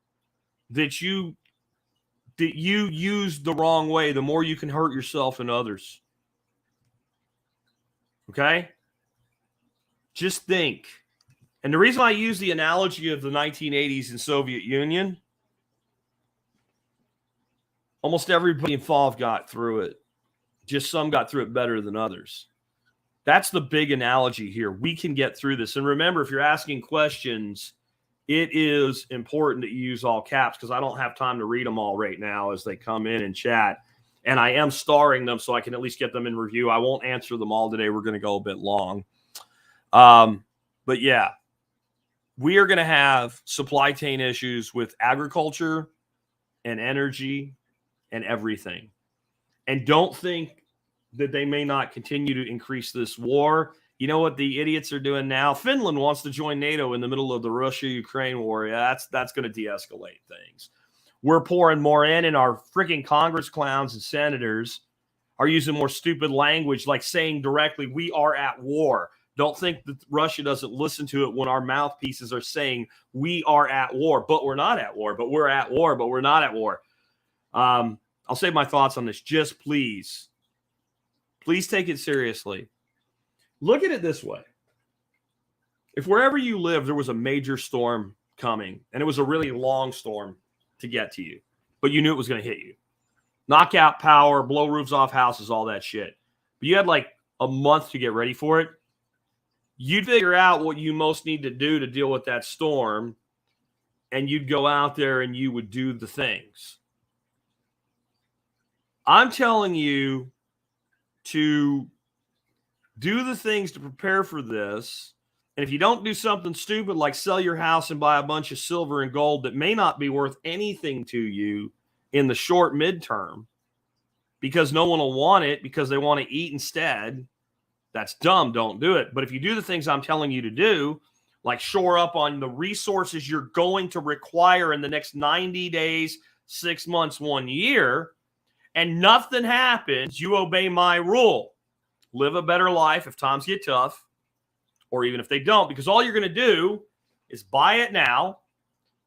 that you use the wrong way, the more you can hurt yourself and others. Okay? Just think. And the reason I use the analogy of the 1980s in Soviet Union, almost everybody involved got through it. Just some got through it better than others. That's the big analogy here. We can get through this. And remember, if you're asking questions, it is important that you use all caps, because I don't have time to read them all right now as they come in and chat. And I am starring them so I can at least get them in review. I won't answer them all today. We're going to go a bit long. But yeah, we are going to have supply chain issues with agriculture and energy and everything. And don't think that they may not continue to increase this war. You know what the idiots are doing now? Finland wants to join NATO in the middle of the Russia-Ukraine war. Yeah, that's going to de-escalate things. We're pouring more in, and our freaking Congress clowns and senators are using more stupid language, like saying directly, we are at war. Don't think that Russia doesn't listen to it when our mouthpieces are saying we are at war, but we're not at war, but we're at war, but we're not at war. I'll save my thoughts on this. Just please take it seriously. Look at it this way. If wherever you live, there was a major storm coming, and it was a really long storm to get to you, but you knew it was going to hit you. Knock out power, blow roofs off houses, all that shit. But you had like a month to get ready for it. You'd figure out what you most need to do to deal with that storm, and you'd go out there and you would do the things. I'm telling you to do the things to prepare for this. And if you don't do something stupid like sell your house and buy a bunch of silver and gold that may not be worth anything to you in the short midterm, because no one will want it because they want to eat instead, that's dumb. Don't do it. But if you do the things I'm telling you to do, like shore up on the resources you're going to require in the next 90 days, 6 months, 1 year, and nothing happens, you obey my rule. Live a better life if times get tough, or even if they don't, because all you're going to do is buy it now,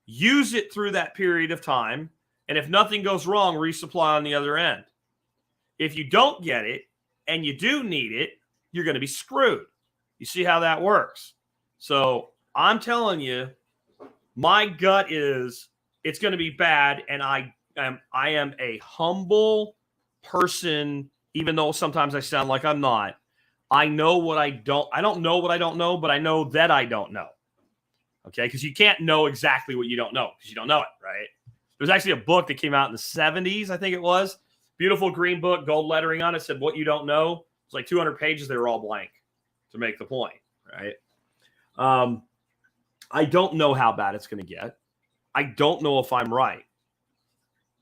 use it through that period of time, and if nothing goes wrong, resupply on the other end. If you don't get it and you do need it, you're going to be screwed. You see how that works? So I'm telling you, my gut is it's going to be bad, and I am a humble person, even though sometimes I sound like I'm not. I know what I don't know what I don't know, but I know that I don't know. Okay? Because you can't know exactly what you don't know because you don't know it, right? There's actually a book that came out in the 70s, I think it was. Beautiful green book, gold lettering on it, said what you don't know. It's like 200 pages. They were all blank to make the point, right? I don't know how bad it's going to get. I don't know if I'm right.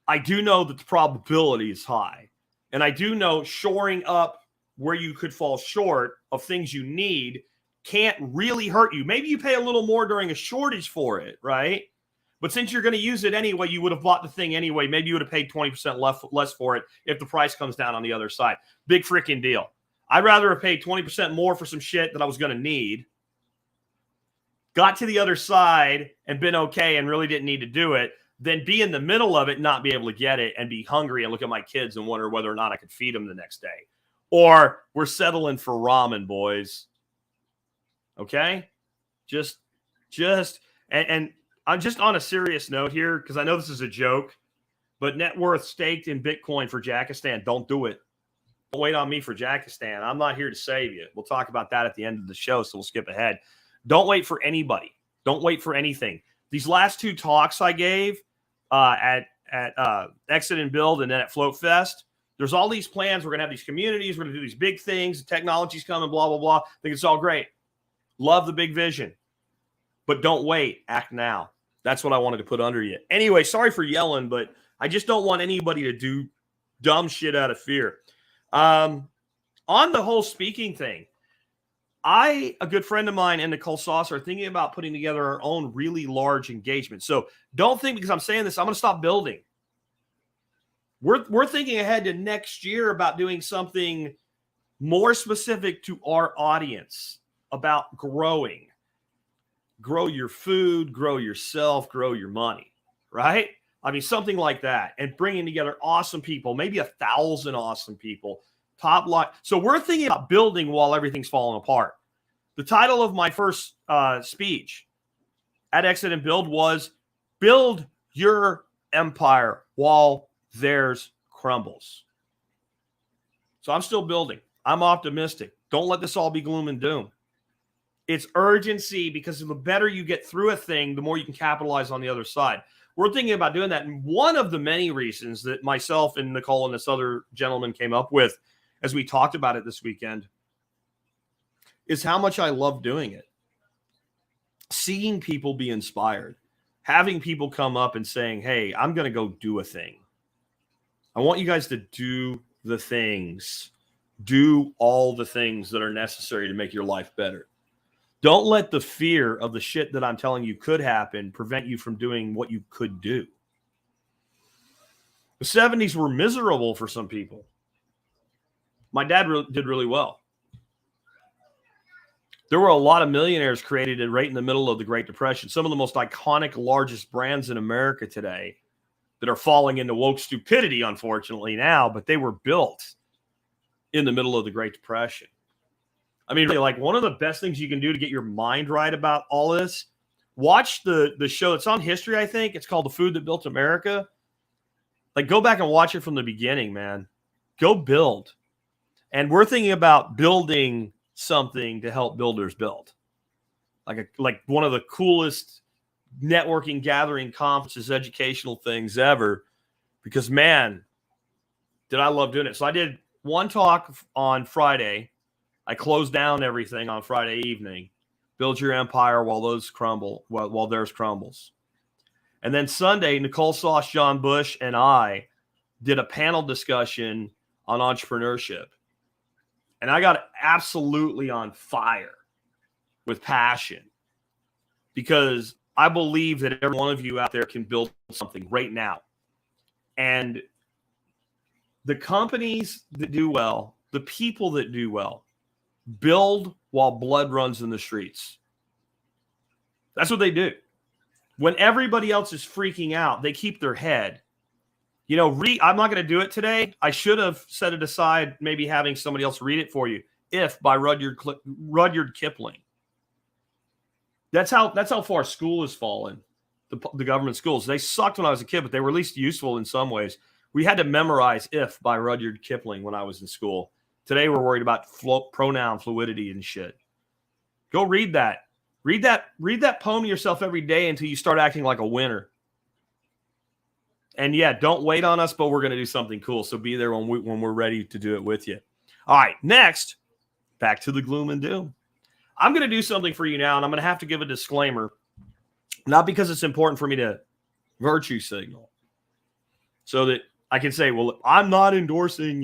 I do know that the probability is high. And I do know shoring up where you could fall short of things you need can't really hurt you. Maybe you pay a little more during a shortage for it, right? But since you're going to use it anyway, you would have bought the thing anyway. Maybe you would have paid 20% less for it if the price comes down on the other side. Big freaking deal. I'd rather have paid 20% more for some shit that I was going to need, got to the other side and been okay and really didn't need to do it, than be in the middle of it and not be able to get it and be hungry and look at my kids and wonder whether or not I could feed them the next day. Or we're settling for ramen, boys. Okay? And I'm just on a serious note here because I know this is a joke, but net worth staked in Bitcoin for Jakistan. Don't do it. Don't wait on me for Jakistan. I'm not here to save you. We'll talk about that at the end of the show, so we'll skip ahead. Don't wait for anybody. Don't wait for anything. These last two talks I gave at Exit and Build and then at Float Fest, there's all these plans. We're going to have these communities. We're going to do these big things. The technology's coming, blah, blah, blah. I think it's all great. Love the big vision. But don't wait. Act now. That's what I wanted to put under you. Anyway, sorry for yelling, but I just don't want anybody to do dumb shit out of fear. On the whole speaking thing, a good friend of mine, and Nicole Sauce, are thinking about putting together our own really large engagement. So don't think because I'm saying this, I'm going to stop building. We're thinking ahead to next year about doing something more specific to our audience about growing. Grow your food, grow yourself, grow your money, right? I mean, something like that. And bringing together awesome people, maybe 1,000 awesome people, top line. So we're thinking about building while everything's falling apart. The title of my first speech at Exit and Build was Build Your Empire While Theirs Crumbles. So I'm still building. I'm optimistic. Don't let this all be gloom and doom. It's urgency because the better you get through a thing, the more you can capitalize on the other side. We're thinking about doing that. And one of the many reasons that myself and Nicole and this other gentleman came up with as we talked about it this weekend is how much I love doing it. Seeing people be inspired, having people come up and saying, hey, I'm going to go do a thing. I want you guys to do the things, do all the things that are necessary to make your life better. Don't let the fear of the shit that I'm telling you could happen prevent you from doing what you could do. The 70s were miserable for some people. My dad did really well. There were a lot of millionaires created right in the middle of the Great Depression. Some of the most iconic, largest brands in America today that are falling into woke stupidity, unfortunately, now, but they were built in the middle of the Great Depression. I mean, really, like one of the best things you can do to get your mind right about all this, watch the show. It's on History, I think. It's called The Food That Built America. Like, go back and watch it from the beginning, man. Go build. And we're thinking about building something to help builders build. Like one of the coolest networking, gathering, conferences, educational things ever. Because, man, did I love doing it. So I did one talk on Friday. I closed down everything on Friday evening. Build your empire while those crumble, while theirs crumbles. And then Sunday, Nicole Sauce, John Bush, and I did a panel discussion on entrepreneurship. And I got absolutely on fire with passion because I believe that every one of you out there can build something right now. And the companies that do well, the people that do well, build while blood runs in the streets. That's what they do. When everybody else is freaking out, they keep their head. You know, I'm not going to do it today. I should have set it aside, maybe having somebody else read it for you. If by Rudyard Kipling. That's how far school has fallen. The government schools. They sucked when I was a kid, but they were at least useful in some ways. We had to memorize If by Rudyard Kipling when I was in school. Today we're worried about pronoun fluidity and shit. Go read that. Read that poem to yourself every day until you start acting like a winner. And yeah, don't wait on us, but we're going to do something cool. So be there when we're ready to do it with you. All right, next, back to the gloom and doom. I'm going to do something for you now, and I'm going to have to give a disclaimer, not because it's important for me to virtue signal, so that I can say, well, I'm not endorsing,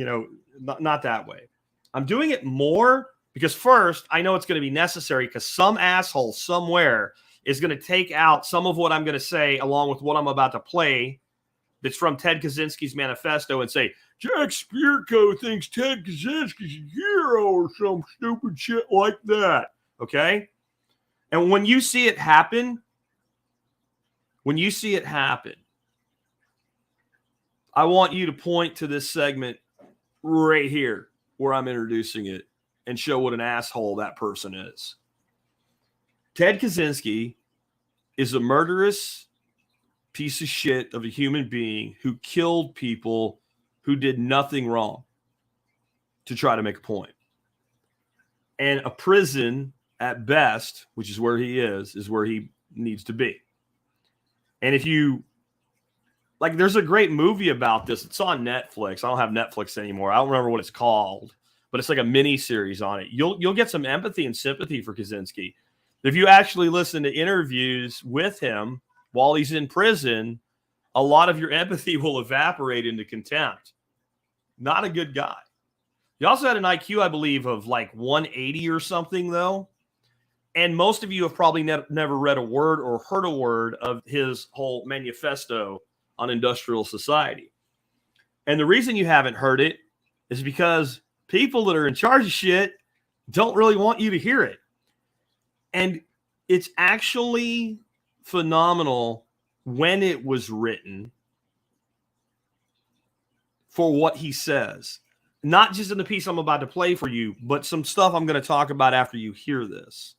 not that way. I'm doing it more because first, I know it's going to be necessary because some asshole somewhere is going to take out some of what I'm going to say along with what I'm about to play that's from Ted Kaczynski's manifesto and say, Jack Spirko thinks Ted Kaczynski's a hero or some stupid shit like that. Okay? And when you see it happen, I want you to point to this segment right here where I'm introducing it and show what an asshole that person is. Ted Kaczynski is a murderous piece of shit of a human being who killed people who did nothing wrong to try to make a point. And a prison at best, which is where he is where he needs to be. And if you like, there's a great movie about this. It's on Netflix. I don't have Netflix anymore. I don't remember what it's called, but it's like a mini series on it. You'll get some empathy and sympathy for Kaczynski. If you actually listen to interviews with him while he's in prison, a lot of your empathy will evaporate into contempt. Not a good guy. He also had an IQ, I believe, of like 180 or something, though. And most of you have probably never read a word or heard a word of his whole manifesto on industrial society. And the reason you haven't heard it is because people that are in charge of shit don't really want you to hear it. And it's actually phenomenal when it was written for what he says. Not just in the piece I'm about to play for you, but some stuff I'm going to talk about after you hear this.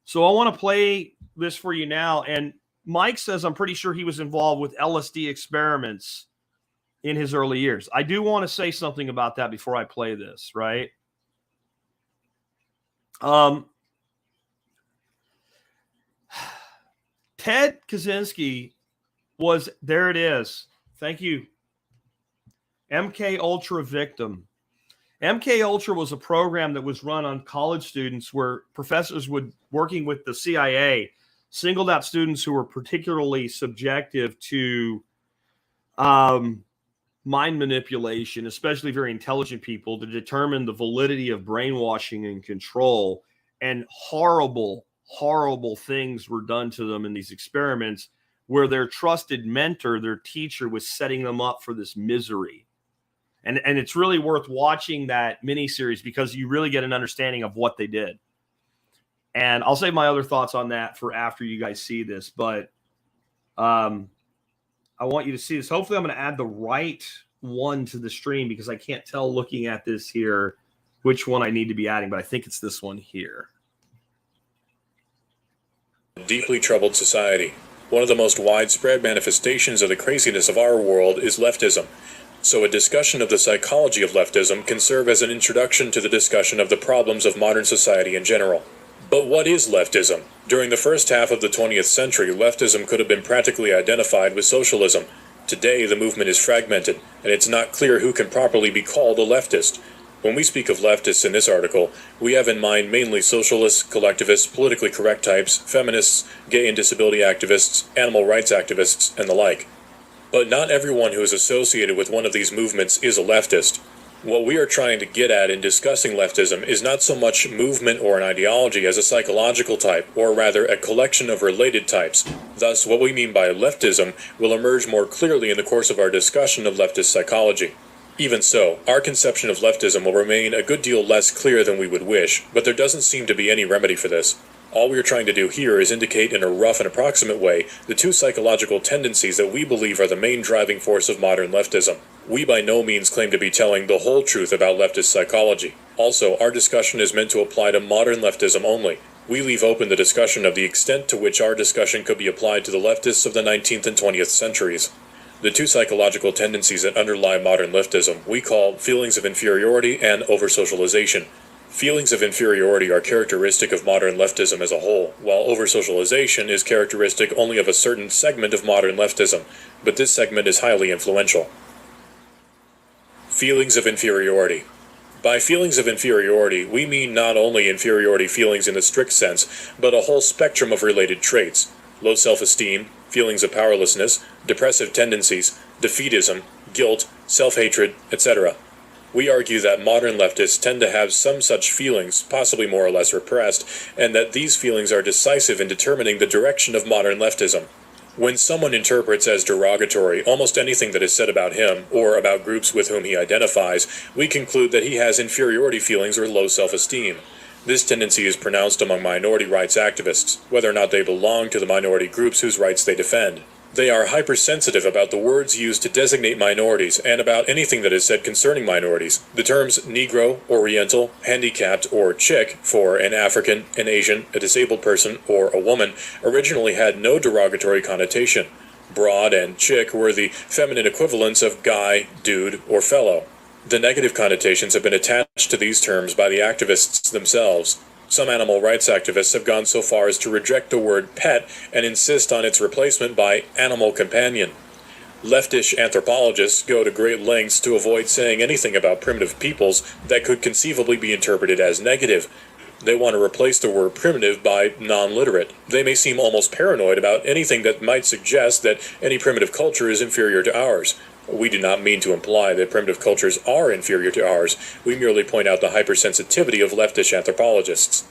So I want to play this for you now. And Mike says, I'm pretty sure he was involved with LSD experiments in his early years. I do want to say something about that before I play this, right? Ted Kaczynski was, there it is. Thank you. MK Ultra victim. MK Ultra was a program that was run on college students where professors would, working with the CIA, singled out students who were particularly subjective to mind manipulation, especially very intelligent people, to determine the validity of brainwashing and control. And horrible, horrible things were done to them in these experiments where their trusted mentor, their teacher, was setting them up for this misery. And it's really worth watching that miniseries because you really get an understanding of what they did. And I'll save my other thoughts on that for after you guys see this. But I want you to see this. Hopefully I'm going to add the right one to the stream because I can't tell looking at this here which one I need to be adding. But I think it's this one here. Deeply troubled society. One of the most widespread manifestations of the craziness of our world is leftism. So a discussion of the psychology of leftism can serve as an introduction to the discussion of the problems of modern society in general. But what is leftism? During the first half of the 20th century, leftism could have been practically identified with socialism. Today, the movement is fragmented, and it's not clear who can properly be called a leftist. When we speak of leftists in this article, we have in mind mainly socialists, collectivists, politically correct types, feminists, gay and disability activists, animal rights activists, and the like. But not everyone who is associated with one of these movements is a leftist. What we are trying to get at in discussing leftism is not so much movement or an ideology as a psychological type, or rather a collection of related types. Thus, what we mean by leftism will emerge more clearly in the course of our discussion of leftist psychology. Even so, our conception of leftism will remain a good deal less clear than we would wish, but there doesn't seem to be any remedy for this. All we are trying to do here is indicate in a rough and approximate way the two psychological tendencies that we believe are the main driving force of modern leftism. We by no means claim to be telling the whole truth about leftist psychology. Also, our discussion is meant to apply to modern leftism only. We leave open the discussion of the extent to which our discussion could be applied to the leftists of the 19th and 20th centuries. The two psychological tendencies that underlie modern leftism we call feelings of inferiority and over-socialization. Feelings of inferiority are characteristic of modern leftism as a whole, while over-socialization is characteristic only of a certain segment of modern leftism, but this segment is highly influential. Feelings of inferiority. By feelings of inferiority, we mean not only inferiority feelings in the strict sense, but a whole spectrum of related traits: low self-esteem, feelings of powerlessness, depressive tendencies, defeatism, guilt, self-hatred, etc. We argue that modern leftists tend to have some such feelings, possibly more or less repressed, and that these feelings are decisive in determining the direction of modern leftism. When someone interprets as derogatory almost anything that is said about him, or about groups with whom he identifies, we conclude that he has inferiority feelings or low self-esteem. This tendency is pronounced among minority rights activists, whether or not they belong to the minority groups whose rights they defend. They are hypersensitive about the words used to designate minorities and about anything that is said concerning minorities. The terms Negro, Oriental, Handicapped, or Chick for an African, an Asian, a disabled person, or a woman originally had no derogatory connotation. Broad and Chick were the feminine equivalents of guy, dude, or fellow. The negative connotations have been attached to these terms by the activists themselves. Some animal rights activists have gone so far as to reject the word pet and insist on its replacement by animal companion. Leftish anthropologists go to great lengths to avoid saying anything about primitive peoples that could conceivably be interpreted as negative. They want to replace the word primitive by non-literate. They may seem almost paranoid about anything that might suggest that any primitive culture is inferior to ours. We do not mean to imply that primitive cultures are inferior to ours. We merely point out the hypersensitivity of leftish anthropologists.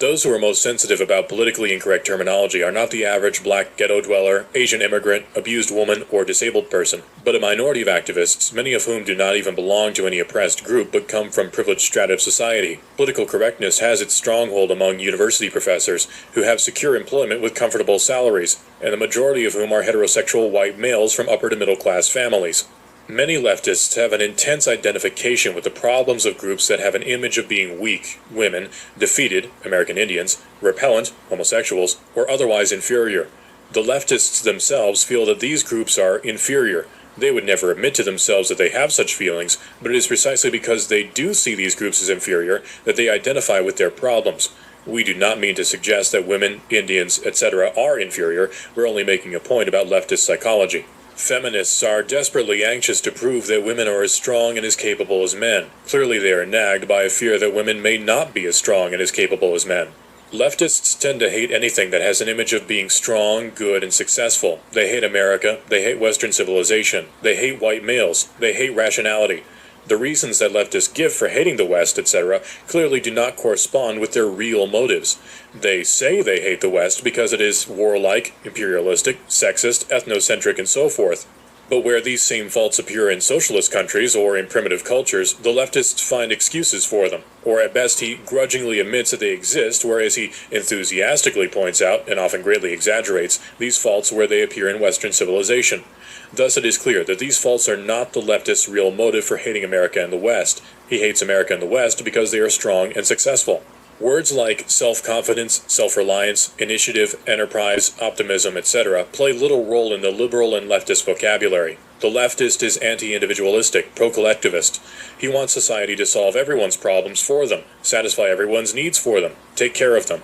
Those who are most sensitive about politically incorrect terminology are not the average black ghetto dweller, Asian immigrant, abused woman, or disabled person, but a minority of activists, many of whom do not even belong to any oppressed group but come from privileged strata of society. Political correctness has its stronghold among university professors who have secure employment with comfortable salaries, and the majority of whom are heterosexual white males from upper to middle class families. Many leftists have an intense identification with the problems of groups that have an image of being weak, women, defeated, American Indians, repellent, homosexuals, or otherwise inferior. The leftists themselves feel that these groups are inferior. They would never admit to themselves that they have such feelings, but it is precisely because they do see these groups as inferior that they identify with their problems. We do not mean to suggest that women, Indians, etc. are inferior. We're only making a point about leftist psychology. Feminists are desperately anxious to prove that women are as strong and as capable as men. Clearly they are nagged by a fear that women may not be as strong and as capable as men. Leftists tend to hate anything that has an image of being strong, good, and successful. They hate America, they hate Western civilization, they hate white males, they hate rationality. The reasons that leftists give for hating the West, etc., clearly do not correspond with their real motives. They say they hate the West because it is warlike, imperialistic, sexist, ethnocentric, and so forth. But where these same faults appear in socialist countries or in primitive cultures, the leftists find excuses for them. Or at best he grudgingly admits that they exist, whereas he enthusiastically points out, and often greatly exaggerates, these faults where they appear in Western civilization. Thus it is clear that these faults are not the leftist's real motive for hating America and the West. He hates America and the West because they are strong and successful. Words like self-confidence, self-reliance, initiative, enterprise, optimism, etc. play little role in the liberal and leftist vocabulary. The leftist is anti-individualistic, pro-collectivist. He wants society to solve everyone's problems for them, satisfy everyone's needs for them, take care of them.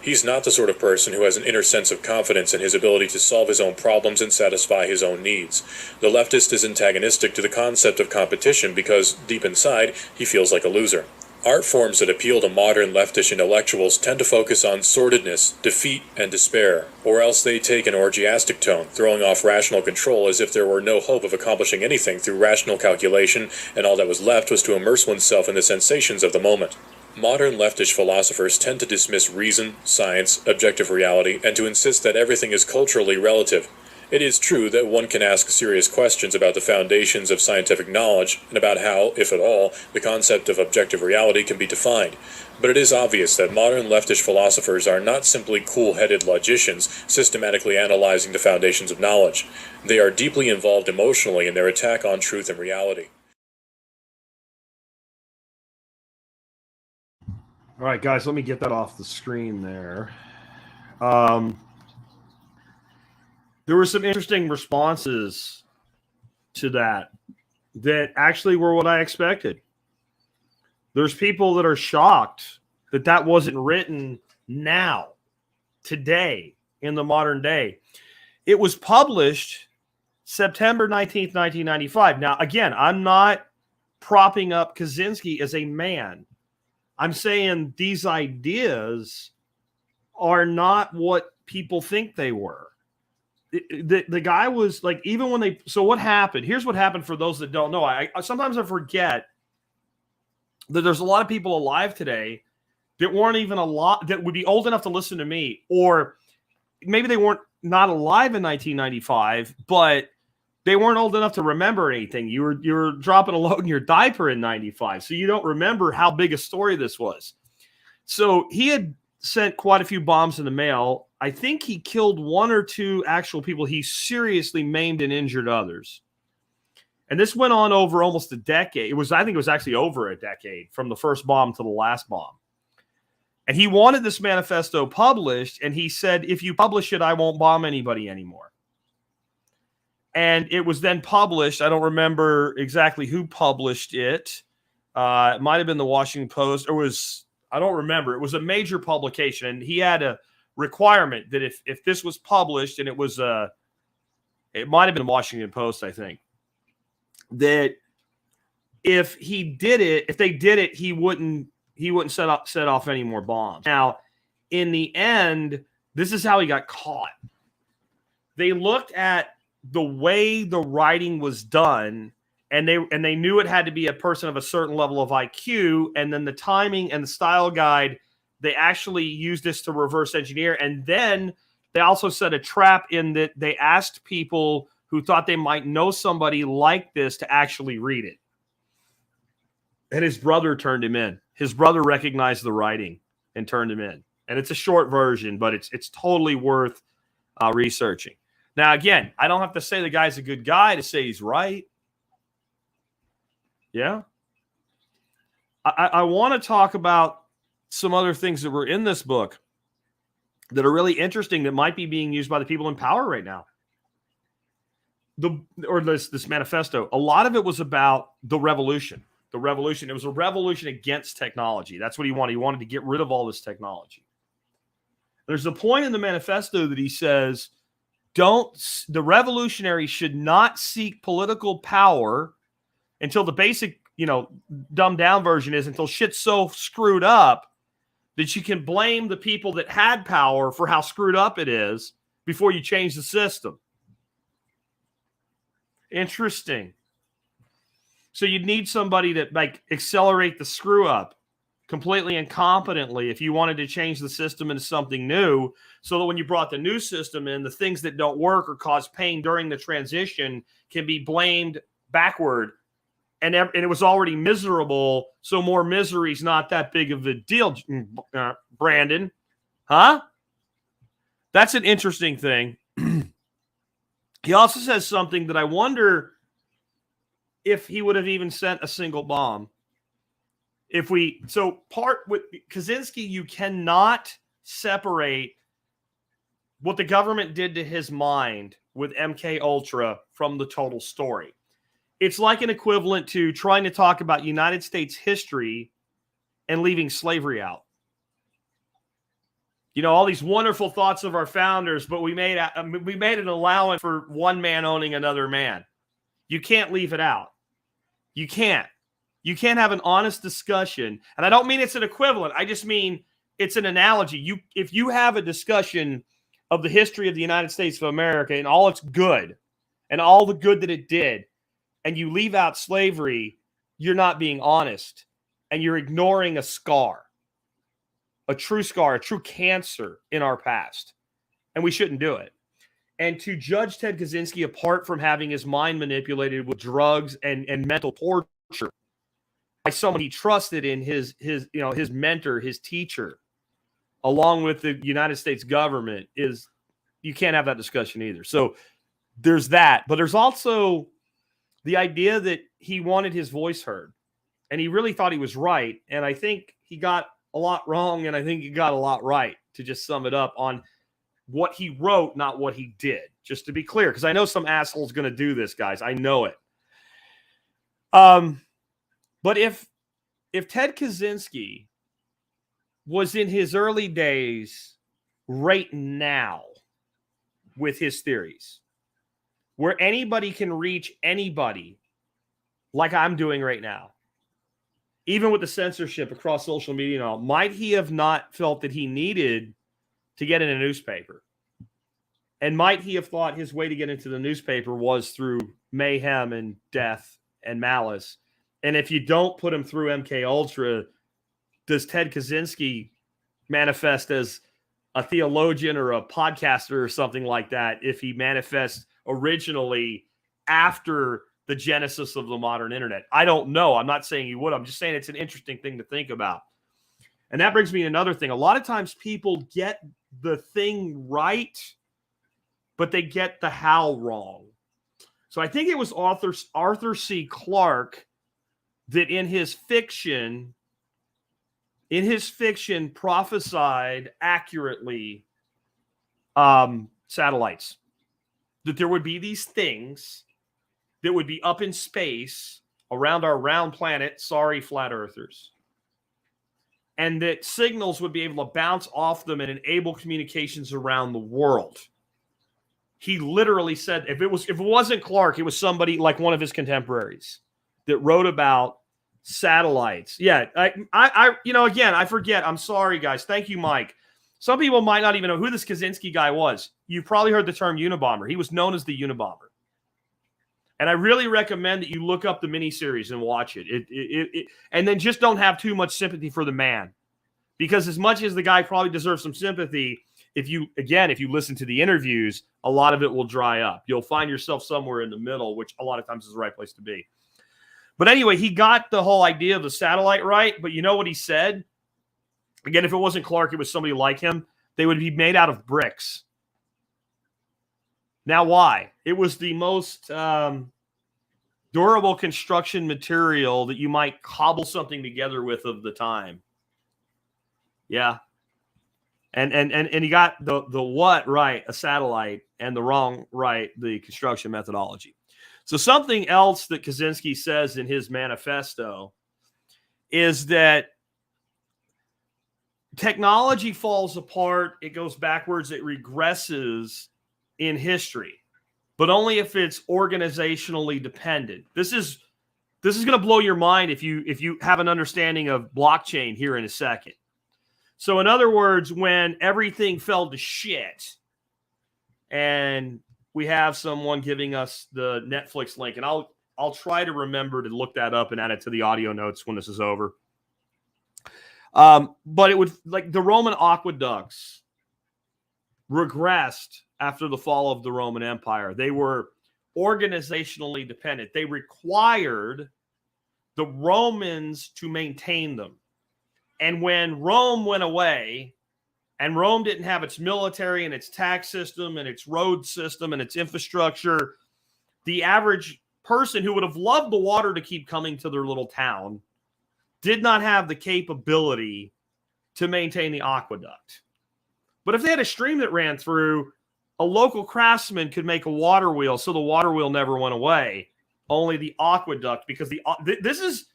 He's not the sort of person who has an inner sense of confidence in his ability to solve his own problems and satisfy his own needs. The leftist is antagonistic to the concept of competition because, deep inside, he feels like a loser. Art forms that appeal to modern leftish intellectuals tend to focus on sordidness, defeat, and despair, or else they take an orgiastic tone, throwing off rational control as if there were no hope of accomplishing anything through rational calculation, and all that was left was to immerse oneself in the sensations of the moment. Modern leftish philosophers tend to dismiss reason, science, objective reality, and to insist that everything is culturally relative. It is true that one can ask serious questions about the foundations of scientific knowledge and about how, if at all, the concept of objective reality can be defined. But it is obvious that modern leftish philosophers are not simply cool-headed logicians systematically analyzing the foundations of knowledge. They are deeply involved emotionally in their attack on truth and reality. All right, guys, let me get that off the screen there. There were some interesting responses to that actually were what I expected. There's people that are shocked that that wasn't written now, today, in the modern day. It was published September 19th, 1995. Now, again, I'm not propping up Kaczynski as a man. I'm saying these ideas are not what people think they were. the guy was like, even when they, so what happened? Here's what happened for those that don't know. I sometimes I forget that there's a lot of people alive today that weren't even that would be old enough to listen to me, or maybe they weren't not alive in 1995, but they weren't old enough to remember anything. You were dropping a load in your diaper in 95, so you don't remember how big a story this was. So he had sent quite a few bombs in the mail. I think he killed 1 or 2 actual people. He seriously maimed and injured others. And this went on over almost a decade. I think it was actually over a decade from the first bomb to the last bomb. And he wanted this manifesto published, and he said, if you publish it, I won't bomb anybody anymore. And it was then published. I don't remember exactly who published it. It might have been the Washington Post. I don't remember. It was a major publication, and he had a requirement that if this was published, and it might have been Washington Post, I think, that if they did it, he wouldn't set off any more bombs. Now, in the end, this is how he got caught. They looked at the way the writing was done, and they knew it had to be a person of a certain level of IQ, and then the timing and the style guide, they actually used this to reverse engineer. And then they also set a trap in that they asked people who thought they might know somebody like this to actually read it. And his brother turned him in. His brother recognized the writing and turned him in. And it's a short version, but it's totally worth researching. Now, again, I don't have to say the guy's a good guy to say he's right. Yeah. I want to talk about some other things that were in this book that are really interesting that might be being used by the people in power right now. This manifesto. A lot of it was about the revolution. The revolution. It was a revolution against technology. That's what he wanted. He wanted to get rid of all this technology. There's a point in the manifesto that he says, the revolutionaries should not seek political power until the basic, dumbed down version is until shit's so screwed up that you can blame the people that had power for how screwed up it is before you change the system. Interesting. So you'd need somebody to accelerate the screw up completely incompetently if you wanted to change the system into something new, so that when you brought the new system in, the things that don't work or cause pain during the transition can be blamed backward. And it was already miserable, so more misery is not that big of a deal, Brandon. Huh? That's an interesting thing. He also says something that I wonder if he would have even sent a single bomb. Part with Kaczynski, you cannot separate what the government did to his mind with MK Ultra from the total story. It's like an equivalent to trying to talk about United States history and leaving slavery out. All these wonderful thoughts of our founders, but we made an allowance for one man owning another man. You can't leave it out. You can't. You can't have an honest discussion. And I don't mean it's an equivalent. I just mean it's an analogy. If you have a discussion of the history of the United States of America and all its good and all the good that it did, and you leave out slavery, you're not being honest. And you're ignoring a scar, a true cancer in our past. And we shouldn't do it. And to judge Ted Kaczynski apart from having his mind manipulated with drugs and mental torture by someone he trusted in his mentor, his teacher, along with the United States government, you can't have that discussion either. So there's that. But there's also the idea that he wanted his voice heard. And he really thought he was right. And I think he got a lot wrong, and I think he got a lot right, to just sum it up on what he wrote, not what he did. Just to be clear, because I know some asshole's going to do this, guys. I know it. But if Ted Kaczynski was in his early days right now with his theories, where anybody can reach anybody like I'm doing right now, even with the censorship across social media and all, might he have not felt that he needed to get in a newspaper? And might he have thought his way to get into the newspaper was through mayhem and death and malice? And if you don't put him through MK Ultra, does Ted Kaczynski manifest as a theologian or a podcaster or something like that if he manifests originally after the genesis of the modern internet? I don't know. I'm not saying he would. I'm just saying it's an interesting thing to think about. And that brings me to another thing. A lot of times people get the thing right, but they get the how wrong. So I think it was Arthur C. Clarke that in his fiction prophesied accurately satellites. That there would be these things that would be up in space around our round planet, sorry, flat earthers. And that signals would be able to bounce off them and enable communications around the world. He literally said, if it wasn't Clarke, it was somebody like one of his contemporaries that wrote about satellites. Yeah, I forget. I'm sorry, guys. Thank you, Mike. Some people might not even know who this Kaczynski guy was. You probably heard the term Unabomber. He was known as the Unabomber. And I really recommend that you look up the miniseries and watch it. And then just don't have too much sympathy for the man. Because as much as the guy probably deserves some sympathy, if you listen to the interviews, a lot of it will dry up. You'll find yourself somewhere in the middle, which a lot of times is the right place to be. But anyway, he got the whole idea of the satellite right. But you know what he said? Again, if it wasn't Clarke, it was somebody like him. They would be made out of bricks. Now, why? It was the most durable construction material that you might cobble something together with of the time. Yeah. And he got the what right, a satellite, and the wrong right, the construction methodology. So something else that Kaczynski says in his manifesto is that technology falls apart, it goes backwards, it regresses in history, but only if it's organizationally dependent. This is going to blow your mind if you have an understanding of blockchain here in a second. So in other words, when everything fell to shit, and we have someone giving us the Netflix link, and I'll try to remember to look that up and add it to the audio notes when this is over. But it would, like, the Roman aqueducts regressed after the fall of the Roman Empire. They were organizationally dependent. They required the Romans to maintain them. And when Rome went away, and Rome didn't have its military and its tax system and its road system and its infrastructure, the average person who would have loved the water to keep coming to their little town did not have the capability to maintain the aqueduct. But if they had a stream that ran through, a local craftsman could make a water wheel, so the water wheel never went away. Only the aqueduct, because this is,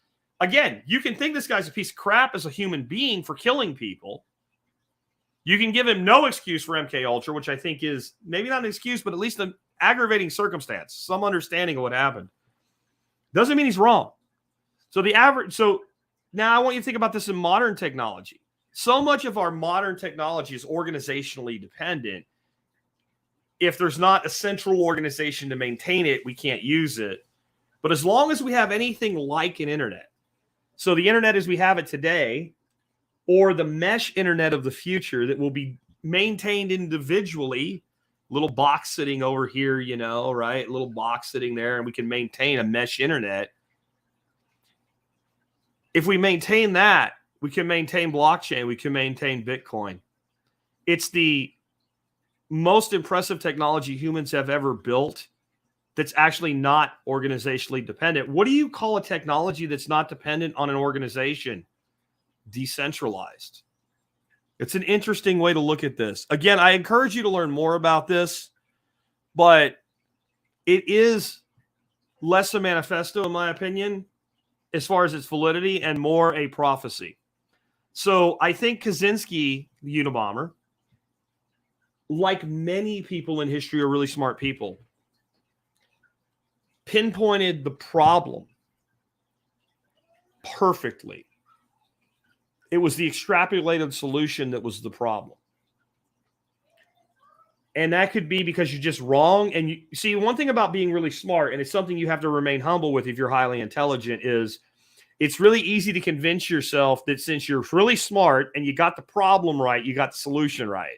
again, you can think this guy's a piece of crap as a human being for killing people. You can give him no excuse for MK Ultra, which I think is maybe not an excuse, but at least an aggravating circumstance, some understanding of what happened. Doesn't mean he's wrong. So now I want you to think about this in modern technology. So much of our modern technology is organizationally dependent. If there's not a central organization to maintain it, we can't use it. But as long as we have anything like an internet, so the internet as we have it today, or the mesh internet of the future that will be maintained individually, little box sitting over here, right? Little box sitting there, and we can maintain a mesh internet. If we maintain that, we can maintain blockchain, we can maintain Bitcoin. It's the most impressive technology humans have ever built that's actually not organizationally dependent. What do you call a technology that's not dependent on an organization? Decentralized. It's an interesting way to look at this. Again, I encourage you to learn more about this, but it is less a manifesto, in my opinion, as far as its validity, and more a prophecy. So I think Kaczynski, the Unabomber, like many people in history are really smart people, pinpointed the problem perfectly. It was the extrapolated solution that was the problem. And that could be because you're just wrong. And you see, one thing about being really smart, and it's something you have to remain humble with if you're highly intelligent, is it's really easy to convince yourself that since you're really smart and you got the problem right, you got the solution right.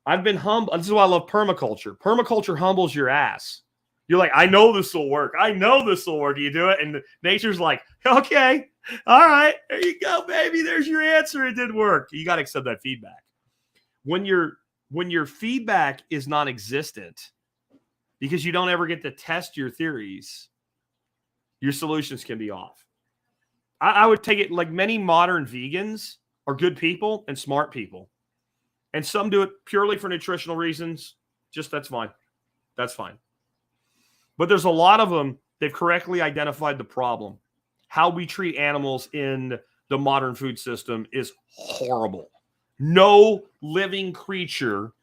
I've been humble. This is why I love permaculture. Permaculture humbles your ass. You're like, I know this will work. I know this will work. You do it. And nature's like, okay, all right, there you go, baby. There's your answer. It did work. You got to accept that feedback. When your feedback is non-existent because you don't ever get to test your theories, your solutions can be off. I would take it like many modern vegans are good people and smart people. And some do it purely for nutritional reasons. Just that's fine. That's fine. But there's a lot of them that correctly identified the problem. How we treat animals in the modern food system is horrible. No living creature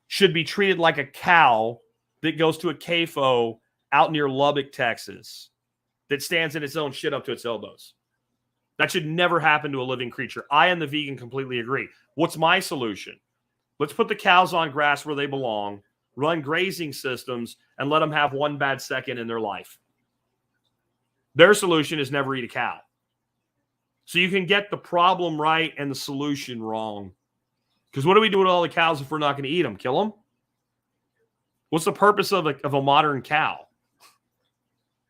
should be treated like a cow that goes to a CAFO out near Lubbock, Texas, that stands in its own shit up to its elbows. That should never happen to a living creature. I and the vegan completely agree. What's my solution? Let's put the cows on grass where they belong, run grazing systems, and let them have one bad second in their life. Their solution is never eat a cow. So you can get the problem right and the solution wrong. Because what do we do with all the cows if we're not going to eat them? Kill them? What's the purpose of a modern cow?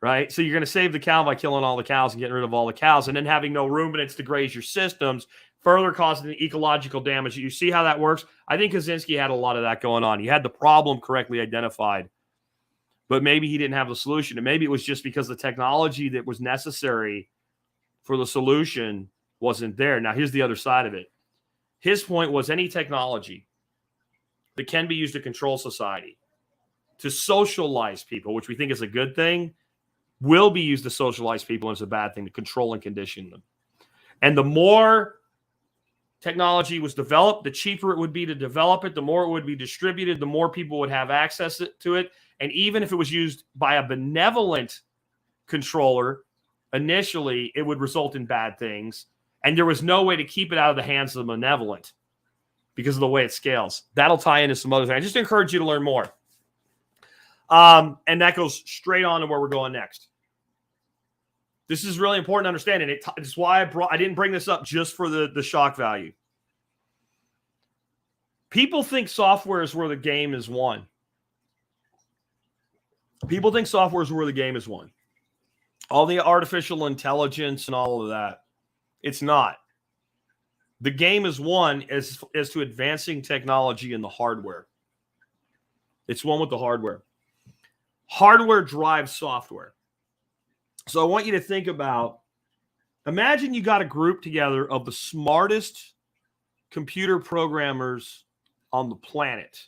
Right? So you're going to save the cow by killing all the cows and getting rid of all the cows and then having no ruminants to graze your systems, further causing the ecological damage. You see how that works? I think Kaczynski had a lot of that going on. He had the problem correctly identified, but maybe he didn't have the solution. And maybe it was just because the technology that was necessary for the solution wasn't there. Now, here's the other side of it. His point was any technology that can be used to control society, to socialize people, which we think is a good thing, will be used to socialize people and it's a bad thing, to control and condition them. And the more technology was developed, the cheaper it would be to develop it, the more it would be distributed, the more people would have access to it. And even if it was used by a benevolent controller, initially, it would result in bad things. And there was no way to keep it out of the hands of the benevolent because of the way it scales. That'll tie into some other things. I just encourage you to learn more. And that goes straight on to where we're going next. This is really important to understand. And it's why I didn't bring this up just for the shock value. People think software is where the game is won. People think software is where the game is won. All the artificial intelligence and all of that. It's not. The game is won as to advancing technology in the hardware. It's won with the hardware. Hardware drives software. So I want you to think about, imagine you got a group together of the smartest computer programmers on the planet,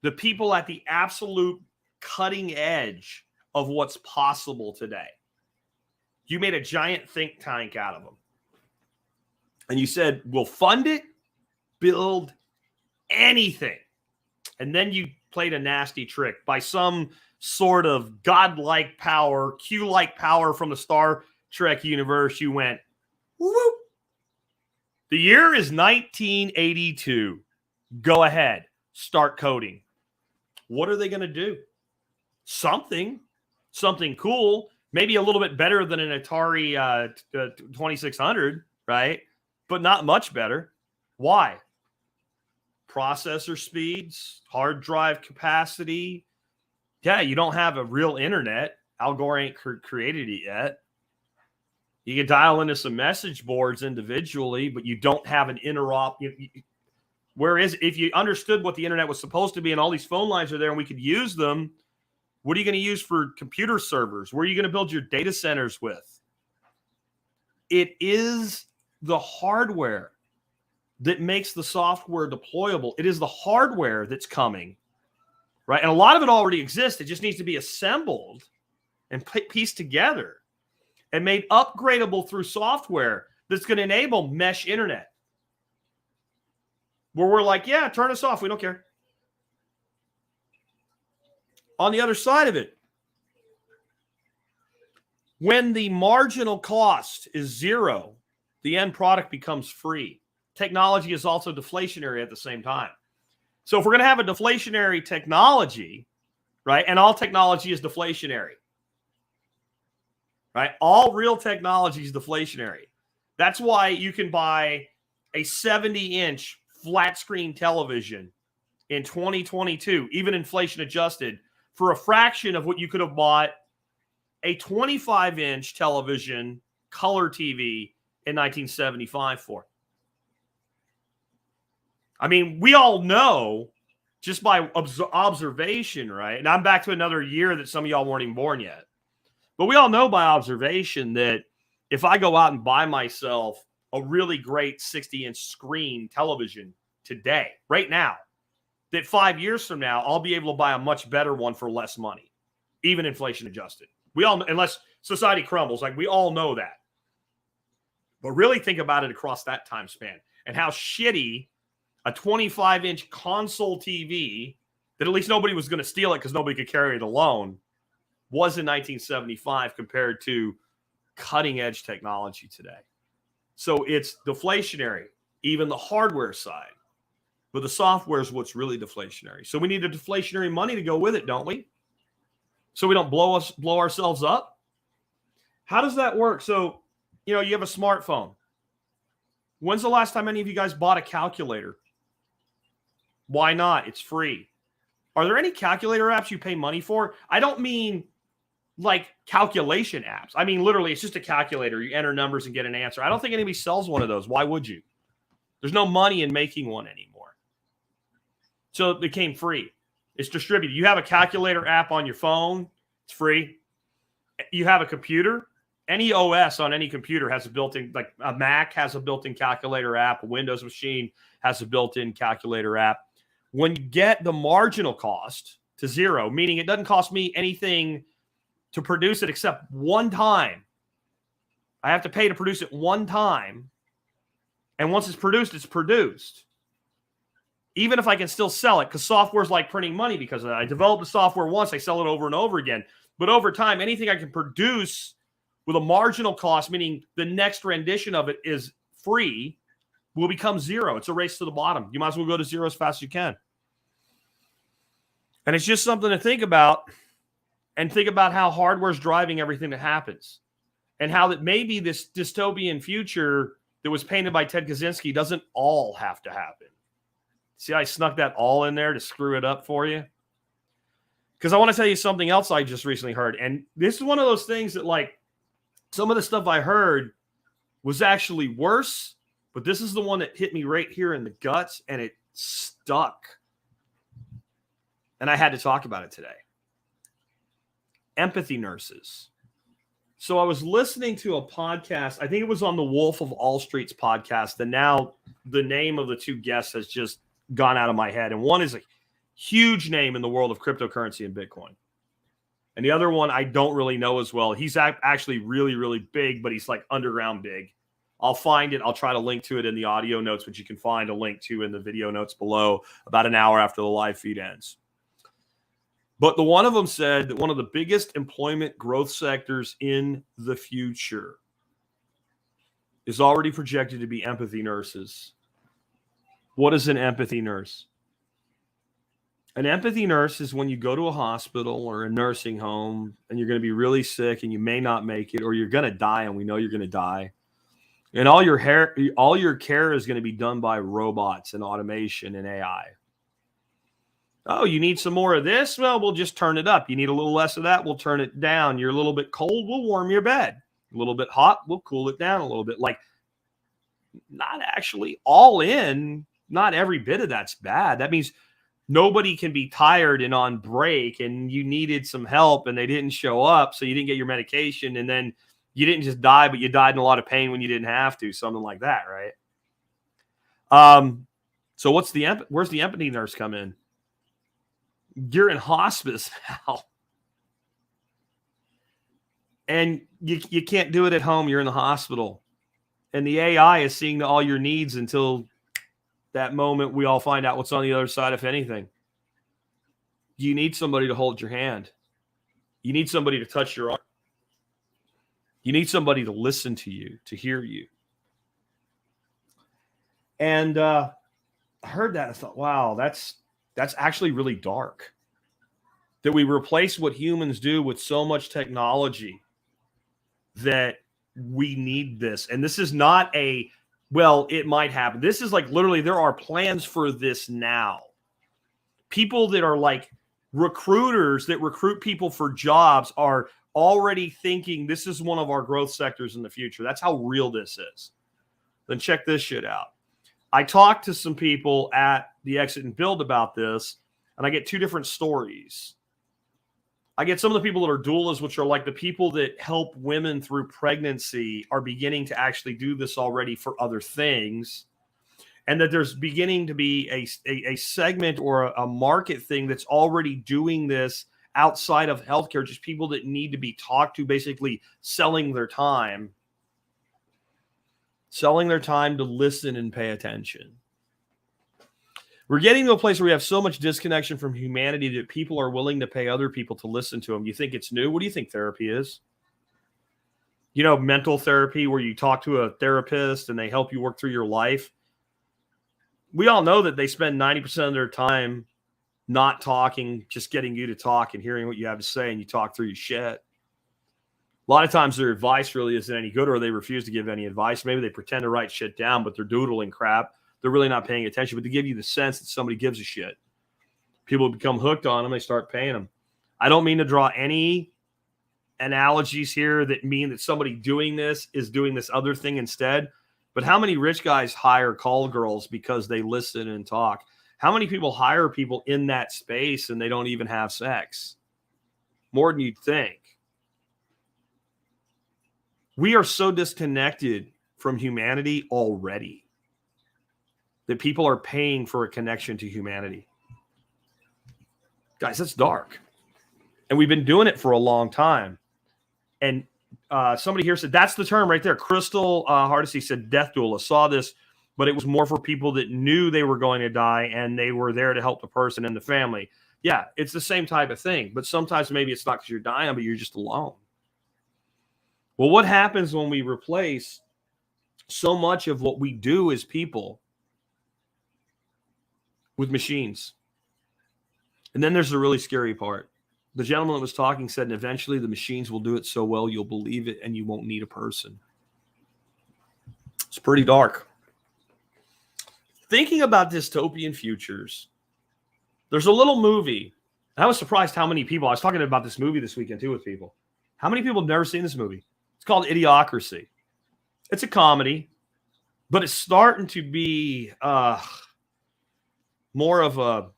the people at the absolute cutting edge of what's possible today. You made a giant think tank out of them. And you said, we'll fund it, build anything. And then you played a nasty trick by some sort of godlike power, Q-like power from the Star Trek universe. You went, whoop. The year is 1982. Go ahead. Start coding. What are they going to do? Something cool. Maybe a little bit better than an Atari 2600, right? But not much better. Why? Processor speeds, hard drive capacity. Yeah, you don't have a real internet. Al Gore ain't created it yet. You can dial into some message boards individually, but you don't have an interop. Whereas if you understood what the internet was supposed to be and all these phone lines are there and we could use them, what are you going to use for computer servers? Where are you going to build your data centers with? It is the hardware that makes the software deployable. It is the hardware that's coming, right? And a lot of it already exists. It just needs to be assembled and pieced together and made upgradable through software that's going to enable mesh internet. Where we're like, yeah, turn us off. We don't care. On the other side of it, when the marginal cost is zero, the end product becomes free. Technology is also deflationary at the same time. So if we're going to have a deflationary technology, right, and all technology is deflationary, right? All real technology is deflationary. That's why you can buy a 70-inch flat screen television in 2022, even inflation adjusted, for a fraction of what you could have bought a 25-inch television color TV in 1975 for. I mean, we all know just by observation, right? And I'm back to another year that some of y'all weren't even born yet. But we all know by observation that if I go out and buy myself a really great 60-inch screen television today, right now, that 5 years from now, I'll be able to buy a much better one for less money, even inflation adjusted. We all, unless society crumbles, like we all know that. But really think about it across that time span and how shitty a 25-inch console TV that at least nobody was going to steal it because nobody could carry it alone was in 1975 compared to cutting-edge technology today. So it's deflationary, even the hardware side. But the software is what's really deflationary. So we need a deflationary money to go with it, don't we? So we don't blow ourselves up. How does that work? So, you know, you have a smartphone. When's the last time any of you guys bought a calculator? Why not? It's free. Are there any calculator apps you pay money for? I don't mean like calculation apps. I mean, literally, it's just a calculator. You enter numbers and get an answer. I don't think anybody sells one of those. Why would you? There's no money in making one anymore. So it became free. It's distributed. You have a calculator app on your phone. It's free. You have a computer. Any OS on any computer has a built-in, like a Mac has a built-in calculator app. A Windows machine has a built-in calculator app. When you get the marginal cost to zero, meaning it doesn't cost me anything to produce it except one time. I have to pay to produce it one time. And once it's produced, it's produced. Even if I can still sell it, because software is like printing money because of that. I develop the software once, I sell it over and over again. But over time, anything I can produce with a marginal cost, meaning the next rendition of it is free, will become zero. It's a race to the bottom. You might as well go to zero as fast as you can. And it's just something to think about, and think about how hardware is driving everything that happens, and how that maybe this dystopian future that was painted by Ted Kaczynski doesn't all have to happen. See, I snuck that all in there to screw it up for you. Because I want to tell you something else I just recently heard. And this is one of those things that, like, some of the stuff I heard was actually worse, but this is the one that hit me right here in the guts, and it stuck. And I had to talk about it today. Empathy nurses. So I was listening to a podcast. I think it was on the Wolf of All Street's podcast. And now the name of the two guests has just gone out of my head. And one is a huge name in the world of cryptocurrency and Bitcoin. And the other one I don't really know as well. He's actually really, really big, but he's like underground big. I'll find it. I'll try to link to it in the audio notes, which you can find a link to in the video notes below about an hour after the live feed ends. But the one of them said that one of the biggest employment growth sectors in the future is already projected to be empathy nurses. What is an empathy nurse? An empathy nurse is when you go to a hospital or a nursing home and you're going to be really sick and you may not make it, or you're going to die and we know you're going to die. And all your care is going to be done by robots and automation and AI. Oh, you need some more of this? Well, we'll just turn it up. You need a little less of that? We'll turn it down. You're a little bit cold? We'll warm your bed. A little bit hot? We'll cool it down a little bit. Like, not actually all in. Not every bit of that's bad. That means nobody can be tired and on break and you needed some help and they didn't show up, so you didn't get your medication, and then you didn't just die, but you died in a lot of pain when you didn't have to. Something like that, right? So where's the empathy nurse come in? You're in hospice now. And you can't do it at home. You're in the hospital. And the AI is seeing all your needs until that moment we all find out what's on the other side, if anything. You need somebody to hold your hand. You need somebody to touch your arm. You need somebody to listen to you, to hear you. And I heard that. I thought, wow, that's That's actually really dark. That we replace what humans do with so much technology that we need this. And this is not a, well, it might happen. This is like literally there are plans for this now. People that are like recruiters that recruit people for jobs are already thinking this is one of our growth sectors in the future. That's how real this is. Then check this shit out. I talked to some people at the Exit and Build about this, and I get two different stories. I get some of the people that are doulas, which are like the people that help women through pregnancy, are beginning to actually do this already for other things. And that there's beginning to be a segment or a market thing that's already doing this outside of healthcare, just people that need to be talked to, basically selling their time to listen and pay attention. We're getting to a place where we have so much disconnection from humanity that people are willing to pay other people to listen to them. You think it's new? What do you think therapy is? You know, mental therapy, where you talk to a therapist and they help you work through your life. We all know that they spend 90% of their time not talking, just getting you to talk and hearing what you have to say, and you talk through your shit. A lot of times their advice really isn't any good, or they refuse to give any advice. Maybe they pretend to write shit down, but they're doodling crap. They're really not paying attention, but they give you the sense that somebody gives a shit. People become hooked on them. They start paying them. I don't mean to draw any analogies here that mean that somebody doing this is doing this other thing instead. But how many rich guys hire call girls because they listen and talk? How many people hire people in that space and they don't even have sex? More than you'd think. We are so disconnected from humanity already that people are paying for a connection to humanity. Guys, that's dark. And we've been doing it for a long time. And somebody here said, that's the term right there. Crystal Hardesty said, death doula. Saw this, but it was more for people that knew they were going to die and they were there to help the person and the family. Yeah, it's the same type of thing. But sometimes maybe it's not because you're dying, but you're just alone. Well, what happens when we replace so much of what we do as people with machines? And then there's the really scary part. The gentleman that was talking said, and eventually the machines will do it so well you'll believe it and you won't need a person. It's pretty dark. Thinking about dystopian futures, there's a little movie. I was surprised how many people, I was talking about this movie this weekend too with people. How many people have never seen this movie? It's called Idiocracy. It's a comedy, but it's starting to be more of a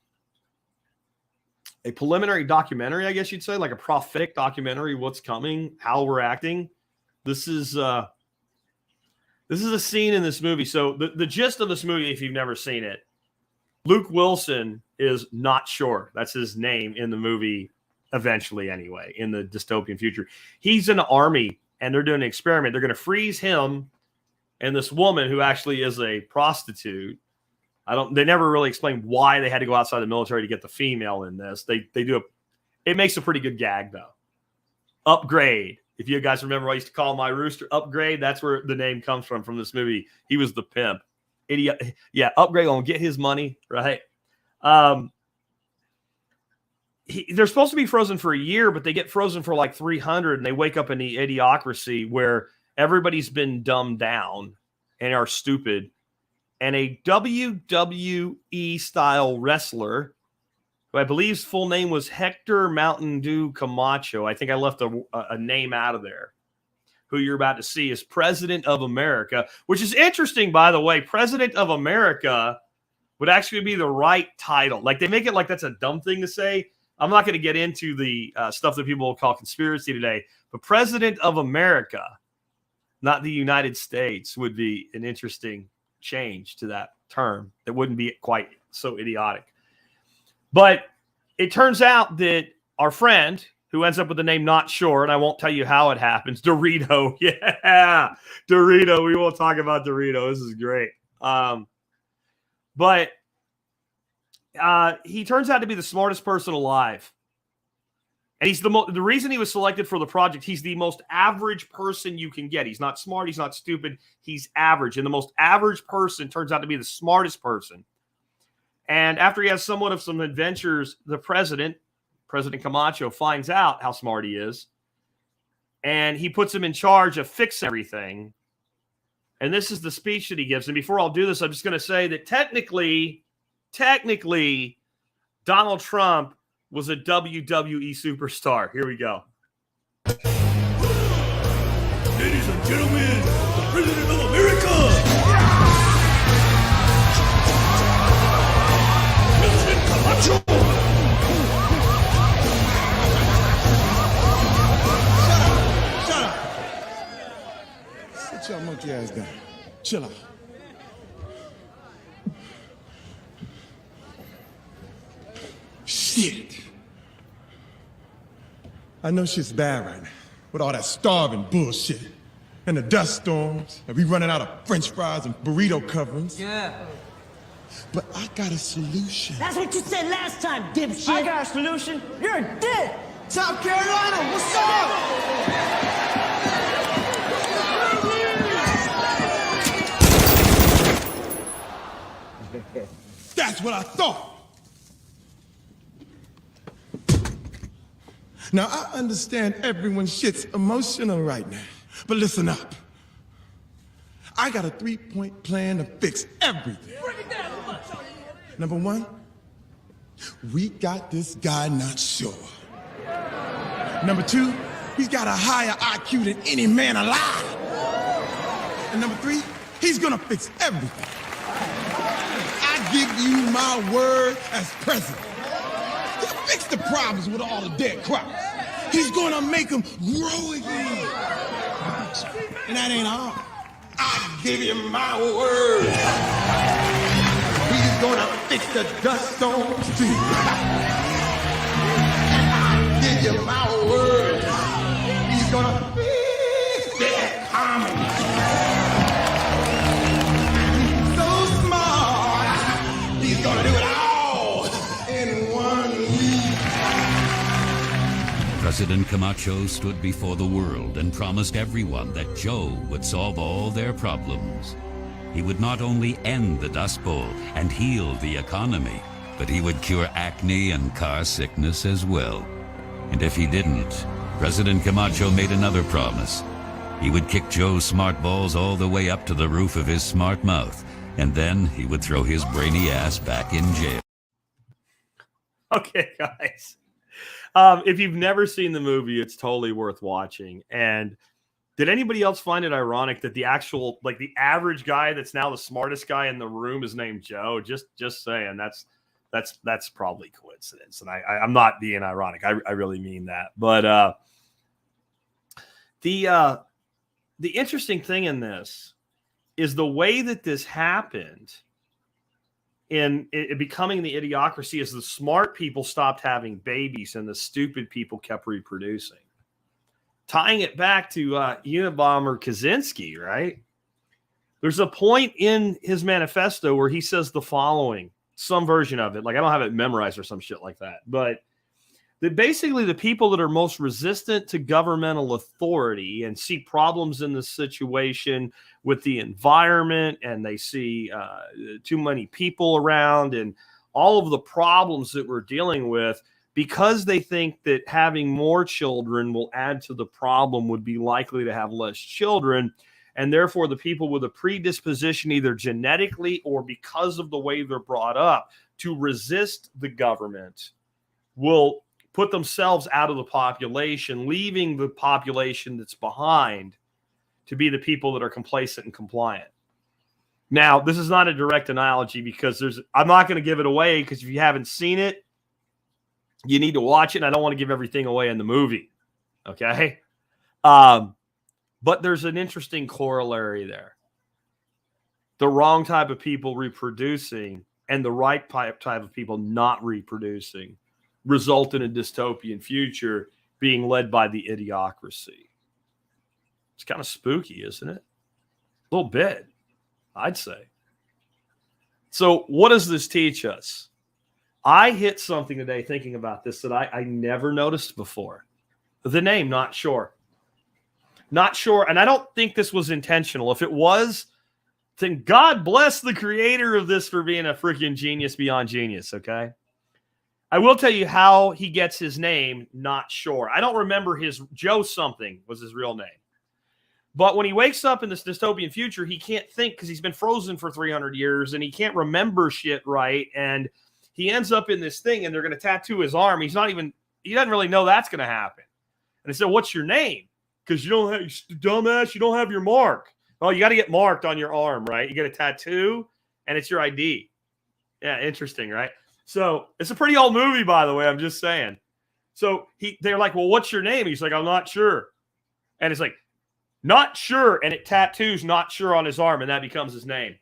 preliminary documentary, I guess you'd say, like a prophetic documentary, what's coming, how we're acting. This is a scene in this movie. So the gist of this movie, if you've never seen it, Luke Wilson is not sure. That's his name in the movie eventually anyway, in the dystopian future. He's in the army and they're doing an experiment. They're going to freeze him and this woman who actually is a prostitute. They never really explain why they had to go outside the military to get the female in this. They do it makes a pretty good gag though. Upgrade. If you guys remember, I used to call my rooster Upgrade. That's where the name comes from this movie. He was the pimp. Idiot. Yeah, Upgrade gonna get his money, right? They're supposed to be frozen for a year, but they get frozen for like 300, and they wake up in the Idiocracy where everybody's been dumbed down and are stupid. And a WWE style wrestler, who I believe's full name was Hector Mountain Dew Camacho. I think I left a name out of there. Who you're about to see is President of America, which is interesting, by the way. President of America would actually be the right title. Like, they make it like that's a dumb thing to say. I'm not going to get into the stuff that people will call conspiracy today, but President of America, not the United States, would be an interesting change to that term. That wouldn't be quite so idiotic. But it turns out that our friend, who ends up with the name Not Sure, and I won't tell you how it happens, Dorito. Yeah, Dorito. We will talk about Dorito. This is great. But he turns out to be the smartest person alive. And he's the reason he was selected for the project, he's the most average person you can get. He's not smart. He's not stupid. He's average. And the most average person turns out to be the smartest person. And after he has somewhat of some adventures, the President Camacho, finds out how smart he is. And he puts him in charge of fixing everything. And this is the speech that he gives. And before I'll do this, I'm just going to say that technically, Donald Trump was a WWE superstar. Here we go. Ladies and gentlemen, the President of America! President Camacho! Shut up! Sit your monkey ass down. Chill out. Shit. I know shit's bad right now with all that starving bullshit and the dust storms and we running out of French fries and burrito coverings. Yeah. But I got a solution. That's what you said last time, dipshit. I got a solution. You're a dick. South Carolina, what's up? That's what I thought. Now, I understand everyone's shit's emotional right now, but listen up. I got a 3-point plan to fix everything. Number one, we got this guy not sure. Number two, he's got a higher IQ than any man alive. And number three, he's gonna fix everything. I give you my word as president. He'll fix the problems with all the dead crops. He's gonna make them grow again. And that ain't all. I give you my word. He's gonna fix the dust storms too. I give you my word. He's gonna fix the economy. He's so smart. He's gonna do it all in 1 week. President Camacho stood before the world and promised everyone that Joe would solve all their problems. He would not only end the Dust Bowl and heal the economy, but he would cure acne and car sickness as well. And if he didn't, President Camacho made another promise. He would kick Joe's smart balls all the way up to the roof of his smart mouth, and then he would throw his brainy ass back in jail. Okay, guys. If you've never seen the movie, it's totally worth watching. And did anybody else find it ironic that the actual, like the average guy that's now the smartest guy in the room is named Joe? Just saying, that's probably coincidence. And I'm not being ironic. I really mean that. But the interesting thing in this is the way that this happened in it becoming the Idiocracy is the smart people stopped having babies and the stupid people kept reproducing. Tying it back to Unabomber Kaczynski, right? There's a point in his manifesto where he says the following, some version of it, like I don't have it memorized or some shit like that, but that basically the people that are most resistant to governmental authority and see problems in the situation with the environment, and they see too many people around and all of the problems that we're dealing with, because they think that having more children will add to the problem, would be likely to have less children. And therefore, the people with a predisposition, either genetically or because of the way they're brought up, to resist the government will put themselves out of the population, leaving the population that's behind to be the people that are complacent and compliant. Now, this is not a direct analogy because I'm not going to give it away, because if you haven't seen it, you need to watch it. And I don't want to give everything away in the movie. Okay. But there's an interesting corollary there. The wrong type of people reproducing and the right type of people not reproducing result in a dystopian future being led by the Idiocracy. It's kind of spooky, isn't it? A little bit, I'd say. So what does this teach us? I hit something today thinking about this that I never noticed before. The name, Not Sure. Not Sure, and I don't think this was intentional. If it was, then God bless the creator of this for being a freaking genius beyond genius, okay? I will tell you how he gets his name, not sure. I don't remember his, Joe something was his real name. But when he wakes up in this dystopian future, he can't think because he's been frozen for 300 years and he can't remember shit right. And he ends up in this thing and they're going to tattoo his arm. He doesn't really know that's going to happen. And they said, what's your name? Because you don't have, dumbass, you don't have your mark. Oh, you got to get marked on your arm, right? You get a tattoo and it's your ID. Yeah, interesting, right? So it's a pretty old movie, by the way. I'm just saying. So they're like, well, what's your name? He's like, I'm not sure. And it's like, not sure. And it tattoos not sure on his arm. And that becomes his name.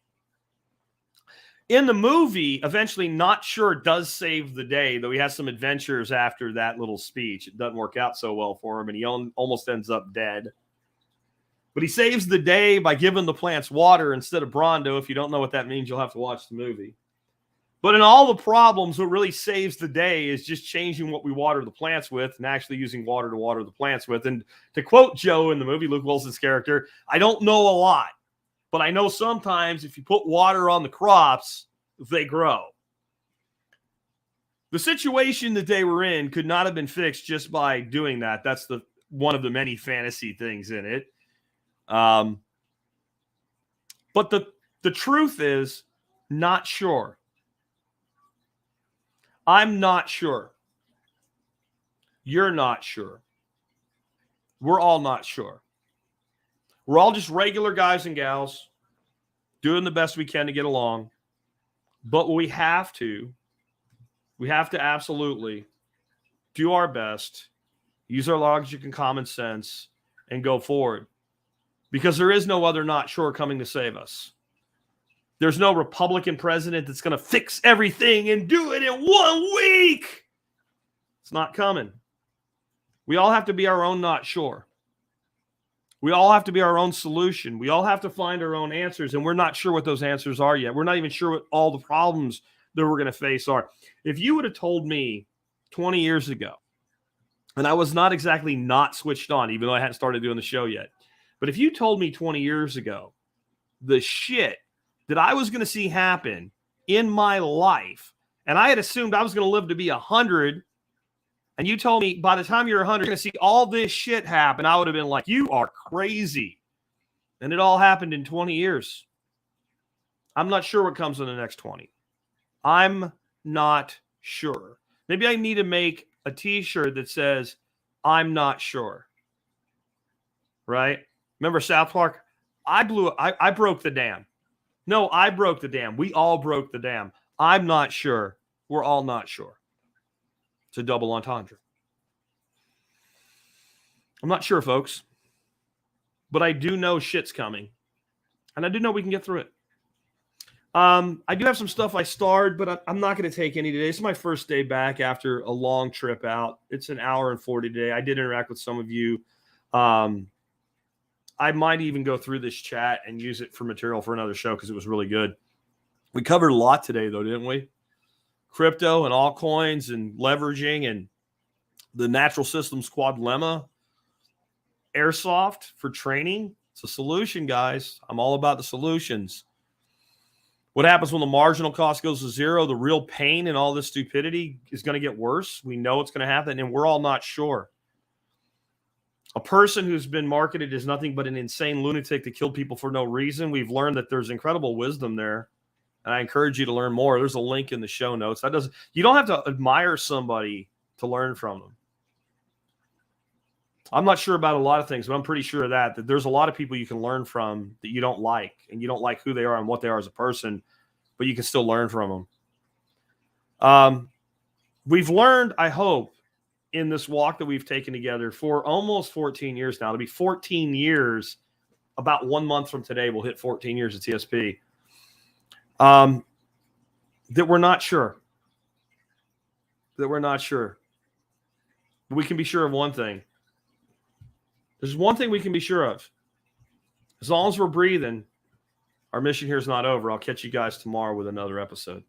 In the movie, eventually not sure does save the day, though he has some adventures after that little speech. It doesn't work out so well for him. And he almost ends up dead. But he saves the day by giving the plants water instead of Brondo. If you don't know what that means, you'll have to watch the movie. But in all the problems, what really saves the day is just changing what we water the plants with and actually using water to water the plants with. And to quote Joe in the movie, Luke Wilson's character, I don't know a lot, but I know sometimes if you put water on the crops, they grow. The situation that they were in could not have been fixed just by doing that. That's one of the many fantasy things in it. But the truth is, not sure. I'm not sure. You're not sure. We're all not sure. We're all just regular guys and gals doing the best we can to get along. But we have to absolutely do our best, use our logic and common sense, and go forward. Because there is no other not sure coming to save us. There's no Republican president that's going to fix everything and do it in 1 week. It's not coming. We all have to be our own not sure. We all have to be our own solution. We all have to find our own answers, and we're not sure what those answers are yet. We're not even sure what all the problems that we're going to face are. If you would have told me 20 years ago, and I was not exactly not switched on, even though I hadn't started doing the show yet, but if you told me 20 years ago the shit that I was going to see happen in my life, and I had assumed I was going to live to be 100, and you told me by the time you're 100, you're going to see all this shit happen, I would have been like, you are crazy. And it all happened in 20 years. I'm not sure what comes in the next 20. I'm not sure. Maybe I need to make a t-shirt that says, I'm not sure. Right? Remember South Park? I broke the dam. No, I broke the dam. We all broke the dam. I'm not sure. We're all not sure. It's a double entendre. I'm not sure, folks. But I do know shit's coming. And I do know we can get through it. I do have some stuff I starred, but I'm not going to take any today. It's my first day back after a long trip out. It's an hour and 40 today. I did interact with some of you. I might even go through this chat and use it for material for another show because it was really good. We covered a lot today, though, didn't we? Crypto and altcoins and leveraging and the natural systems quadlemma. Airsoft for training. It's a solution, guys. I'm all about the solutions. What happens when the marginal cost goes to zero? The real pain and all this stupidity is going to get worse. We know it's going to happen, and we're all not sure. A person who's been marketed as nothing but an insane lunatic that killed people for no reason. We've learned that there's incredible wisdom there. And I encourage you to learn more. There's a link in the show notes. You don't have to admire somebody to learn from them. I'm not sure about a lot of things, but I'm pretty sure of that there's a lot of people you can learn from that you don't like, and you don't like who they are and what they are as a person, but you can still learn from them. We've learned, I hope, in this walk that we've taken together for almost 14 years now. It'll be 14 years. About 1 month from today, we'll hit 14 years at TSP. That we're not sure. But we can be sure of one thing. There's one thing we can be sure of. As long as we're breathing, our mission here is not over. I'll catch you guys tomorrow with another episode.